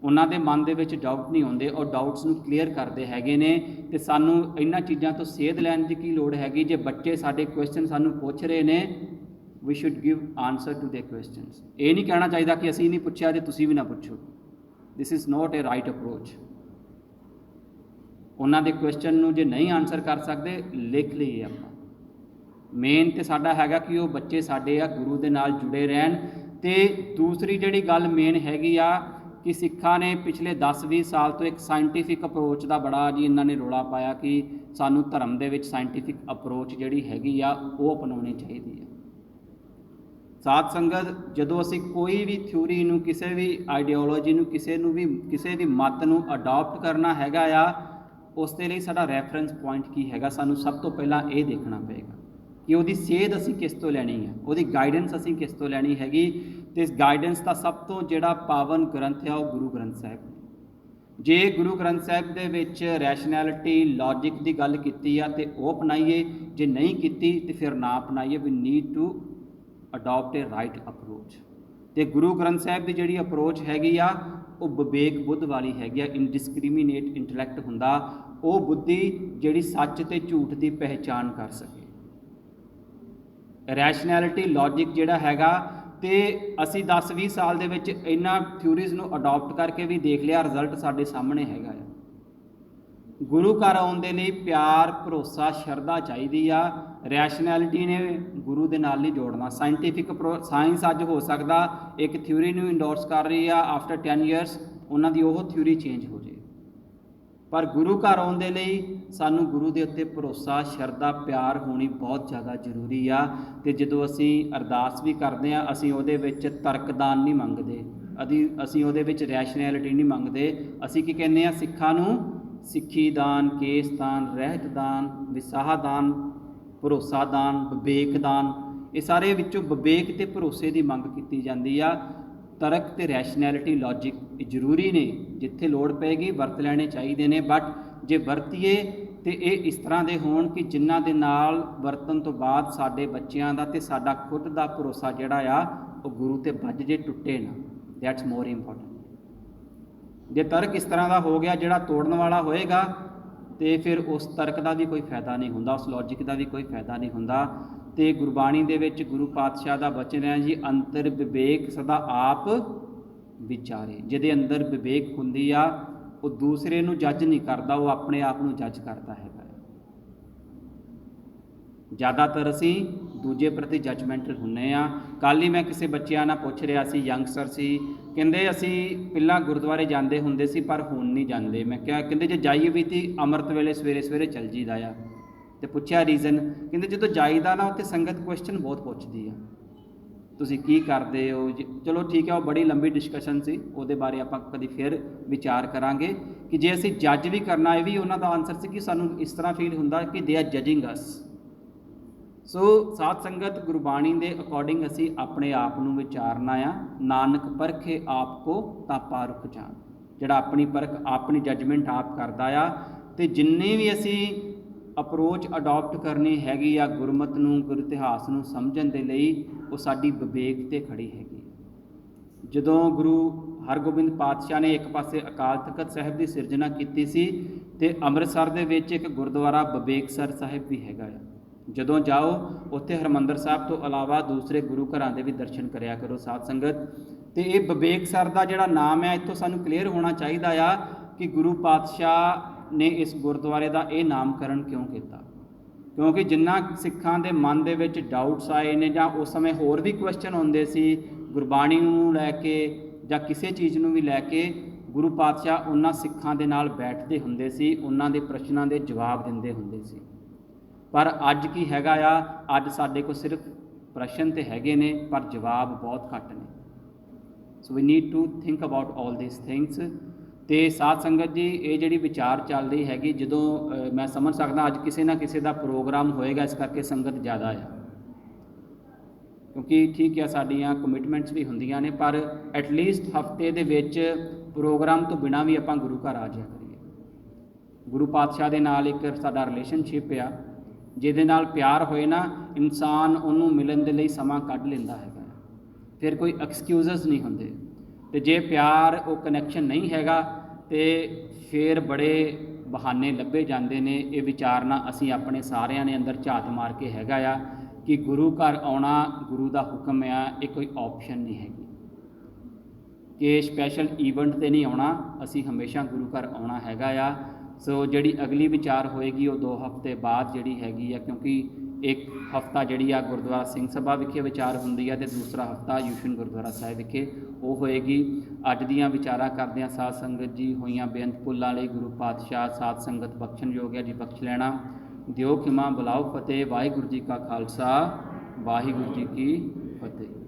S1: ਉਹਨਾਂ ਦੇ ਮਨ ਦੇ ਵਿੱਚ ਡਾਊਟ ਨਹੀਂ ਆਉਂਦੇ, ਉਹ ਡਾਊਟਸ ਨੂੰ ਕਲੀਅਰ ਕਰਦੇ ਹੈਗੇ ਨੇ। ਅਤੇ ਸਾਨੂੰ ਇਹਨਾਂ ਚੀਜ਼ਾਂ ਤੋਂ ਸੇਧ ਲੈਣ ਦੀ ਕੀ ਲੋੜ ਹੈਗੀ। ਜੇ ਬੱਚੇ ਸਾਡੇ ਕੁਐਸਚਨ ਸਾਨੂੰ ਪੁੱਛ ਰਹੇ ਨੇ, we should give answer to the questions. ਇਹ ਨਹੀਂ ਕਹਿਣਾ ਚਾਹੀਦਾ ਕਿ ਅਸੀਂ ਨਹੀਂ ਪੁੱਛਿਆ ਅਤੇ ਤੁਸੀਂ ਵੀ ਨਾ ਪੁੱਛੋ। This is not A right approach. ਉਹਨਾਂ ਦੇ ਕੁਐਸਚਨ ਨੂੰ ਜੇ ਨਹੀਂ ਆਨਸਰ ਕਰ ਸਕਦੇ, ਲਿਖ ਲਈਏ ਆਪਾਂ। ਮੇਨ ਤਾਂ ਸਾਡਾ ਹੈਗਾ ਕਿ ਉਹ ਬੱਚੇ ਸਾਡੇ ਆ ਗੁਰੂ ਦੇ ਨਾਲ ਜੁੜੇ ਰਹਿਣ। ਅਤੇ ਦੂਸਰੀ ਜਿਹੜੀ ਗੱਲ ਮੇਨ ਹੈਗੀ ਆ ਕਿ ਸਿੱਖਾਂ ਨੇ ਪਿਛਲੇ 10-20 ਸਾਲ ਤੋਂ ਇੱਕ ਸਾਇੰਟੀਫਿਕ ਅਪਰੋਚ ਦਾ ਬੜਾ ਜੀ ਇਹਨਾਂ ਨੇ ਰੌਲਾ ਪਾਇਆ ਕਿ ਸਾਨੂੰ ਧਰਮ ਦੇ ਵਿੱਚ ਸਾਇੰਟੀਫਿਕ ਅਪਰੋਚ ਜਿਹੜੀ ਹੈਗੀ ਆ ਉਹ ਅਪਣਾਉਣੀ ਚਾਹੀਦੀ ਹੈ। ਸਾਧ ਸੰਗਤ, ਜਦੋਂ ਅਸੀਂ ਕੋਈ ਵੀ ਥਿਊਰੀ ਨੂੰ, ਕਿਸੇ ਵੀ ਆਈਡੀਓਲੋਜੀ ਨੂੰ, ਕਿਸੇ ਵੀ ਮੱਤ ਨੂੰ ਅਡਾਪਟ ਕਰਨਾ ਹੈਗਾ ਆ, ਉਸ ਦੇ ਲਈ ਸਾਡਾ ਰੈਫਰੈਂਸ ਪੁਆਇੰਟ ਕੀ ਹੈਗਾ। ਸਾਨੂੰ ਸਭ ਤੋਂ ਪਹਿਲਾਂ ਇਹ ਦੇਖਣਾ ਪਏਗਾ ਕਿ ਉਹਦੀ ਸੇਧ ਅਸੀਂ ਕਿਸ ਤੋਂ ਲੈਣੀ ਹੈ, ਉਹਦੀ ਗਾਈਡੈਂਸ ਅਸੀਂ ਕਿਸ ਤੋਂ ਲੈਣੀ ਹੈਗੀ। ਅਤੇ ਇਸ ਗਾਈਡੈਂਸ ਦਾ ਸਭ ਤੋਂ ਜਿਹੜਾ ਪਾਵਨ ਗ੍ਰੰਥ ਆ ਉਹ ਗੁਰੂ ਗ੍ਰੰਥ ਸਾਹਿਬ। ਜੇ ਗੁਰੂ ਗ੍ਰੰਥ ਸਾਹਿਬ ਦੇ ਵਿੱਚ ਰੈਸ਼ਨੈਲਿਟੀ, ਲੌਜਿਕ ਦੀ ਗੱਲ ਕੀਤੀ ਆ ਅਤੇ ਉਹ ਅਪਣਾਈਏ, ਜੇ ਨਹੀਂ ਕੀਤੀ ਅਤੇ ਫਿਰ ਨਾ ਅਪਣਾਈਏ। We need to adopt a right approach. ਅਤੇ ਗੁਰੂ ਗ੍ਰੰਥ ਸਾਹਿਬ ਦੀ ਜਿਹੜੀ ਅਪਰੋਚ ਹੈਗੀ ਆ ਉਹ ਵਿਵੇਕ ਬੁੱਧ ਵਾਲੀ ਹੈਗੀ ਆ। ਇਨਡਿਸਕ੍ਰੀਮੀਨੇਟ ਇੰਟਲੈਕਟ ਹੁੰਦਾ, ਉਹ ਬੁੱਧੀ ਜਿਹੜੀ ਸੱਚ ਅਤੇ ਝੂਠ ਦੀ ਪਹਿਚਾਣ ਕਰ ਸਕੇ। ਰੈਸ਼ਨੈਲਿਟੀ, ਲੌਜਿਕ ਜਿਹੜਾ ਹੈਗਾ, ਅਤੇ ਅਸੀਂ 10-20 ਸਾਲ ਦੇ ਵਿੱਚ ਇਹਨਾਂ ਥਿਊਰੀਜ਼ ਨੂੰ ਅਡੋਪਟ ਕਰਕੇ ਵੀ ਦੇਖ ਲਿਆ, ਰਿਜ਼ਲਟ ਸਾਡੇ ਸਾਹਮਣੇ ਹੈਗਾ ਆ। ਗੁਰੂ ਘਰ ਆਉਣ ਦੇ ਲਈ ਪਿਆਰ, ਭਰੋਸਾ, ਸ਼ਰਧਾ ਚਾਹੀਦੀ ਆ। ਰੈਸ਼ਨੈਲਿਟੀ ਨੇ ਗੁਰੂ ਦੇ ਨਾਲ ਨਹੀਂ ਜੋੜਨਾ। ਸਾਇੰਟੀਫਿਕ ਸਾਇੰਸ ਅੱਜ ਹੋ ਸਕਦਾ ਇੱਕ ਥਿਊਰੀ ਨੂੰ ਇੰਡੋਰਸ ਕਰ ਰਹੀ ਆ, ਆਫਟਰ 10 years ਉਹਨਾਂ ਦੀ ਉਹ ਥਿਊਰੀ ਚੇਂਜ ਹੋ ਜਾਏ। ਪਰ ਗੁਰੂ ਘਰ ਆਉਣ ਦੇ ਲਈ ਸਾਨੂੰ ਗੁਰੂ ਦੇ ਉੱਤੇ ਭਰੋਸਾ, ਸ਼ਰਧਾ, ਪਿਆਰ ਹੋਣੀ ਬਹੁਤ ਜ਼ਿਆਦਾ ਜ਼ਰੂਰੀ ਆ। ਅਤੇ ਜਦੋਂ ਅਸੀਂ ਅਰਦਾਸ ਵੀ ਕਰਦੇ ਹਾਂ, ਅਸੀਂ ਉਹਦੇ ਵਿੱਚ ਤਰਕਦਾਨ ਨਹੀਂ ਮੰਗਦੇ, ਅਸੀਂ ਉਹਦੇ ਵਿੱਚ ਰੈਸ਼ਨੈਲਿਟੀ ਨਹੀਂ ਮੰਗਦੇ। ਅਸੀਂ ਕੀ ਕਹਿੰਦੇ ਹਾਂ, ਸਿੱਖਾਂ ਨੂੰ ਸਿੱਖੀ ਦਾਨ, ਕੇਸ ਦਾਨ, ਰਹਿਤ ਦਾਨ, ਵਿਸਾਹ ਦਾਨ ਭਰੋਸਾਦਾਨ, ਵਿਵੇਕਦਾਨ, ਇਹ ਸਾਰੇ ਵਿੱਚੋਂ ਵਿਵੇਕ ਤੇ ਭਰੋਸੇ ਦੀ ਮੰਗ ਕੀਤੀ ਜਾਂਦੀ ਆ। ਤਰਕ ਤੇ ਰੈਸ਼ਨੈਲਿਟੀ, ਲੌਜਿਕ ਇਹ ਜ਼ਰੂਰੀ ਨੇ, ਜਿੱਥੇ ਲੋੜ ਪਏਗੀ ਵਰਤ ਲੈਣੇ ਚਾਹੀਦੇ ਨੇ, ਬਟ ਜੇ ਵਰਤੀਏ ਤੇ ਇਹ ਇਸ ਤਰ੍ਹਾਂ ਦੇ ਹੋਣ ਕਿ ਜਿਨ੍ਹਾਂ ਦੇ ਨਾਲ ਵਰਤਣ ਤੋਂ ਬਾਅਦ ਸਾਡੇ ਬੱਚਿਆਂ ਦਾ ਤੇ ਸਾਡਾ ਖੁਦ ਦਾ ਭਰੋਸਾ ਜਿਹੜਾ ਆ ਉਹ ਗੁਰੂ ਤੇ ਵੱਜ ਜੇ, ਟੁੱਟੇ ਨਾ। That's more important. ਜੇ ਤਰਕ ਇਸ ਤਰ੍ਹਾਂ ਦਾ ਹੋ ਗਿਆ ਜਿਹੜਾ ਤੋੜਨ ਵਾਲਾ ਹੋਏਗਾ ਤੇ ਫਿਰ ਉਸ ਤਰਕ ਦਾ ਵੀ ਕੋਈ ਫਾਇਦਾ ਨਹੀਂ ਹੁੰਦਾ, ਉਸ ਲੌਜਿਕ ਦਾ ਵੀ ਕੋਈ ਫਾਇਦਾ ਨਹੀਂ ਹੁੰਦਾ। ਤੇ ਗੁਰਬਾਣੀ ਦੇ ਵਿੱਚ ਗੁਰੂ ਪਾਤਸ਼ਾਹ ਦਾ ਬਚਨ ਹੈ ਜੀ, ਅੰਤਰ ਵਿਵੇਕ ਸਦਾ ਆਪ ਵਿਚਾਰੇ। ਜਿਹਦੇ ਅੰਦਰ ਵਿਵੇਕ ਹੁੰਦੀ ਆ ਉਹ ਦੂਸਰੇ ਨੂੰ ਜੱਜ ਨਹੀਂ ਕਰਦਾ, ਉਹ ਆਪਣੇ ਆਪ ਨੂੰ ਜੱਜ ਕਰਦਾ ਹੈਗਾ। ਜ਼ਿਆਦਾਤਰ ਅਸੀਂ ਦੂਜੇ ਪ੍ਰਤੀ ਜੱਜਮੈਂਟਲ ਹੁੰਦੇ ਆ। ਕੱਲ੍ਹ ਹੀ ਮੈਂ ਕਿਸੇ ਬੱਚਿਆਂ ਨਾਲ ਪੁੱਛ ਰਿਹਾ ਸੀ, ਯੰਗਸਟਰ ਸੀ, ਕਹਿੰਦੇ ਅਸੀਂ ਪਹਿਲਾਂ ਗੁਰਦੁਆਰੇ ਜਾਂਦੇ ਹੁੰਦੇ ਸੀ ਪਰ ਹੁਣ ਨਹੀਂ ਜਾਂਦੇ। ਮੈਂ ਕਿਹਾ, ਕਹਿੰਦੇ ਜੇ ਜਾਈਏ ਵੀ ਤਾਂ ਅੰਮ੍ਰਿਤ ਵੇਲੇ ਸਵੇਰੇ ਸਵੇਰੇ ਚੱਲ ਜੀਦਾ ਆ। ਤੇ ਪੁੱਛਿਆ ਰੀਜ਼ਨ, ਕਹਿੰਦੇ ਜਦੋਂ ਜਾਈਦਾ ਨਾ ਉੱਥੇ ਸੰਗਤ ਕੁਐਸਚਨ ਬਹੁਤ ਪੁੱਛਦੀ ਆ, ਤੁਸੀਂ ਕੀ ਕਰਦੇ ਹੋ ਜੀ। ਚਲੋ ਠੀਕ ਹੈ, ਉਹ ਬੜੀ ਲੰਬੀ ਡਿਸਕਸ਼ਨ ਸੀ, ਉਹਦੇ ਬਾਰੇ ਆਪਾਂ ਕਦੀ ਫਿਰ ਵਿਚਾਰ ਕਰਾਂਗੇ ਕਿ ਜੇ ਅਸੀਂ ਜੱਜ ਵੀ ਕਰਨਾ, ਇਹ ਵੀ ਉਹਨਾਂ ਦਾ ਆਨਸਰ ਸੀ ਕਿ ਸਾਨੂੰ ਇਸ ਤਰ੍ਹਾਂ ਫੀਲ ਹੁੰਦਾ ਕਿ ਦੇ ਆਰ ਜੱਜਿੰਗ ਅਸ। ਸੋ ਸਾਧ ਸੰਗਤ, ਗੁਰਬਾਣੀ ਦੇ ਅਕੋਰਡਿੰਗ ਅਸੀਂ ਆਪਣੇ ਆਪ ਨੂੰ ਵਿਚਾਰਨਾ ਆ। ਨਾਨਕ ਪਰਖੇ ਆਪ ਕੋ ਤਾਂ ਪਾਰਖ ਜਾਣ। ਜਿਹੜਾ ਆਪਣੀ ਪਰਖ, ਆਪਣੀ ਜੱਜਮੈਂਟ ਆਪ ਕਰਦਾ ਆ। ਅਤੇ ਜਿੰਨੀ ਵੀ ਅਸੀਂ ਅਪਰੋਚ ਅਡੋਪਟ ਕਰਨੀ ਹੈਗੀ ਆ ਗੁਰਮਤ ਨੂੰ, ਗੁਰ ਇਤਿਹਾਸ ਨੂੰ ਸਮਝਣ ਦੇ ਲਈ, ਉਹ ਸਾਡੀ ਵਿਵੇਕ 'ਤੇ ਖੜੀ ਹੈਗੀ। ਜਦੋਂ ਗੁਰੂ ਹਰਗੋਬਿੰਦ ਪਾਤਸ਼ਾਹ ਨੇ ਇੱਕ ਪਾਸੇ ਅਕਾਲ ਤਖਤ ਸਾਹਿਬ ਦੀ ਸਿਰਜਣਾ ਕੀਤੀ ਸੀ ਅਤੇ ਅੰਮ੍ਰਿਤਸਰ ਦੇ ਵਿੱਚ ਇੱਕ ਗੁਰਦੁਆਰਾ ਵਿਵੇਕਸਰ ਸਾਹਿਬ ਵੀ ਹੈਗਾ ਆ। ਜਦੋਂ ਜਾਓ ਉੱਥੇ ਹਰਿਮੰਦਰ ਸਾਹਿਬ ਤੋਂ ਇਲਾਵਾ ਦੂਸਰੇ ਗੁਰੂ ਘਰਾਂ ਦੇ ਵੀ ਦਰਸ਼ਨ ਕਰਿਆ ਕਰੋ ਸਾਧ ਸੰਗਤ। ਅਤੇ ਇਹ ਵਿਵੇਕਸਰ ਦਾ ਜਿਹੜਾ ਨਾਮ ਹੈ, ਇੱਥੋਂ ਸਾਨੂੰ ਕਲੀਅਰ ਹੋਣਾ ਚਾਹੀਦਾ ਆ ਕਿ ਗੁਰੂ ਪਾਤਸ਼ਾਹ ਨੇ ਇਸ ਗੁਰਦੁਆਰੇ ਦਾ ਇਹ ਨਾਮਕਰਨ ਕਿਉਂ ਕੀਤਾ। ਕਿਉਂਕਿ ਜਿੰਨਾ ਸਿੱਖਾਂ ਦੇ ਮਨ ਦੇ ਵਿੱਚ ਡਾਊਟਸ ਆਏ ਨੇ, ਜਾਂ ਉਸ ਸਮੇਂ ਹੋਰ ਵੀ ਕੁਐਸਚਨ ਹੁੰਦੇ ਸੀ ਗੁਰਬਾਣੀ ਨੂੰ ਲੈ ਕੇ ਜਾਂ ਕਿਸੇ ਚੀਜ਼ ਨੂੰ ਵੀ ਲੈ ਕੇ, ਗੁਰੂ ਪਾਤਸ਼ਾਹ ਉਹਨਾਂ ਸਿੱਖਾਂ ਦੇ ਨਾਲ ਬੈਠਦੇ ਹੁੰਦੇ ਸੀ, ਉਹਨਾਂ ਦੇ ਪ੍ਰਸ਼ਨਾਂ ਦੇ ਜਵਾਬ ਦਿੰਦੇ ਹੁੰਦੇ ਸੀ। ਪਰ ਅੱਜ ਕੀ ਹੈਗਾ ਆ, ਅੱਜ ਸਾਡੇ ਕੋਲ ਸਿਰਫ ਪ੍ਰਸ਼ਨ ਤੇ ਹੈਗੇ ਨੇ ਪਰ ਜਵਾਬ ਬਹੁਤ ਘੱਟ ਨੇ। So we need to think about all this things. ਅਤੇ ਸਾਧ ਸੰਗਤ ਜੀ, ਇਹ ਜਿਹੜੀ ਵਿਚਾਰ ਚੱਲ ਰਹੀ ਹੈਗੀ, ਜਦੋਂ ਮੈਂ ਸਮਝ ਸਕਦਾ ਅੱਜ ਕਿਸੇ ਨਾ ਕਿਸੇ ਦਾ ਪ੍ਰੋਗਰਾਮ ਹੋਏਗਾ, ਇਸ ਕਰਕੇ ਸੰਗਤ ਜ਼ਿਆਦਾ ਆ। ਕਿਉਂਕਿ ਠੀਕ ਹੈ ਸਾਡੀਆਂ ਕਮਿਟਮੈਂਟਸ ਵੀ ਹੁੰਦੀਆਂ ਨੇ, ਪਰ ਐਟਲੀਸਟ ਹਫਤੇ ਦੇ ਵਿੱਚ ਪ੍ਰੋਗਰਾਮ ਤੋਂ ਬਿਨਾਂ ਵੀ ਆਪਾਂ ਗੁਰੂ ਘਰ ਆ ਜਾਇਆ ਕਰੀਏ। ਗੁਰੂ ਪਾਤਸ਼ਾਹ ਦੇ ਨਾਲ ਇੱਕ ਸਾਡਾ ਰਿਲੇਸ਼ਨਸ਼ਿਪ ਆ, ਜਿਹਦੇ ਨਾਲ ਪਿਆਰ ਹੋਏ ਨਾ, ਇਨਸਾਨ ਉਹਨੂੰ ਮਿਲਣ ਦੇ ਲਈ ਸਮਾਂ ਕੱਢ ਲੈਂਦਾ ਹੈਗਾ। ਫਿਰ ਕੋਈ ਐਕਸਕਿਊਜ਼ਸ ਨਹੀਂ ਹੁੰਦੇ। ਅਤੇ ਜੇ ਪਿਆਰ, ਉਹ ਕਨੈਕਸ਼ਨ ਨਹੀਂ ਹੈਗਾ, ਅਤੇ ਫਿਰ ਬੜੇ ਬਹਾਨੇ ਲੱਭੇ ਜਾਂਦੇ ਨੇ। ਇਹ ਵਿਚਾਰਨਾ ਅਸੀਂ ਆਪਣੇ ਸਾਰਿਆਂ ਨੇ ਅੰਦਰ ਝਾਤ ਮਾਰ ਕੇ ਹੈਗਾ ਆ ਕਿ ਗੁਰੂ ਘਰ ਆਉਣਾ ਗੁਰੂ ਦਾ ਹੁਕਮ ਆ, ਇਹ ਕੋਈ ਆਪਸ਼ਨ ਨਹੀਂ ਹੈਗੀ ਕਿ ਸਪੈਸ਼ਲ ਈਵੈਂਟ 'ਤੇ ਨਹੀਂ ਆਉਣਾ, ਅਸੀਂ ਹਮੇਸ਼ਾ ਗੁਰੂ ਘਰ ਆਉਣਾ ਹੈਗਾ ਆ। ਸੋ ਜਿਹੜੀ ਅਗਲੀ ਵਿਚਾਰ ਹੋਏਗੀ ਉਹ 2 ਹਫ਼ਤੇ ਬਾਅਦ ਜਿਹੜੀ ਹੈਗੀ ਆ, ਕਿਉਂਕਿ ਇੱਕ ਹਫ਼ਤਾ ਜਿਹੜੀ ਆ ਗੁਰਦੁਆਰਾ ਸਿੰਘ ਸਭਾ ਵਿਖੇ ਵਿਚਾਰ ਹੁੰਦੀ ਆ, ਅਤੇ ਦੂਸਰਾ ਹਫ਼ਤਾ ਯੂਸ਼ਨ ਗੁਰਦੁਆਰਾ ਸਾਹਿਬ ਵਿਖੇ ਉਹ ਹੋਏਗੀ। ਅੱਜ ਦੀਆਂ ਵਿਚਾਰਾਂ ਕਰਦਿਆਂ ਸਾਧ ਸੰਗਤ ਜੀ, ਹੋਈਆਂ ਬੇਅੰਤ ਭੁੱਲਾਂ ਲਈ ਗੁਰੂ ਪਾਤਸ਼ਾਹ ਸਾਧ ਸੰਗਤ ਬਖਸ਼ਣਯੋਗ ਹੈ ਜੀ, ਬਖਸ਼ ਲੈਣਾ। ਦਿਓ ਖਿਮਾ, ਬੁਲਾਓ ਫਤਿਹ। ਵਾਹਿਗੁਰੂ ਜੀ ਕਾ ਖਾਲਸਾ, ਵਾਹਿਗੁਰੂ ਜੀ ਕੀ ਫਤਿਹ।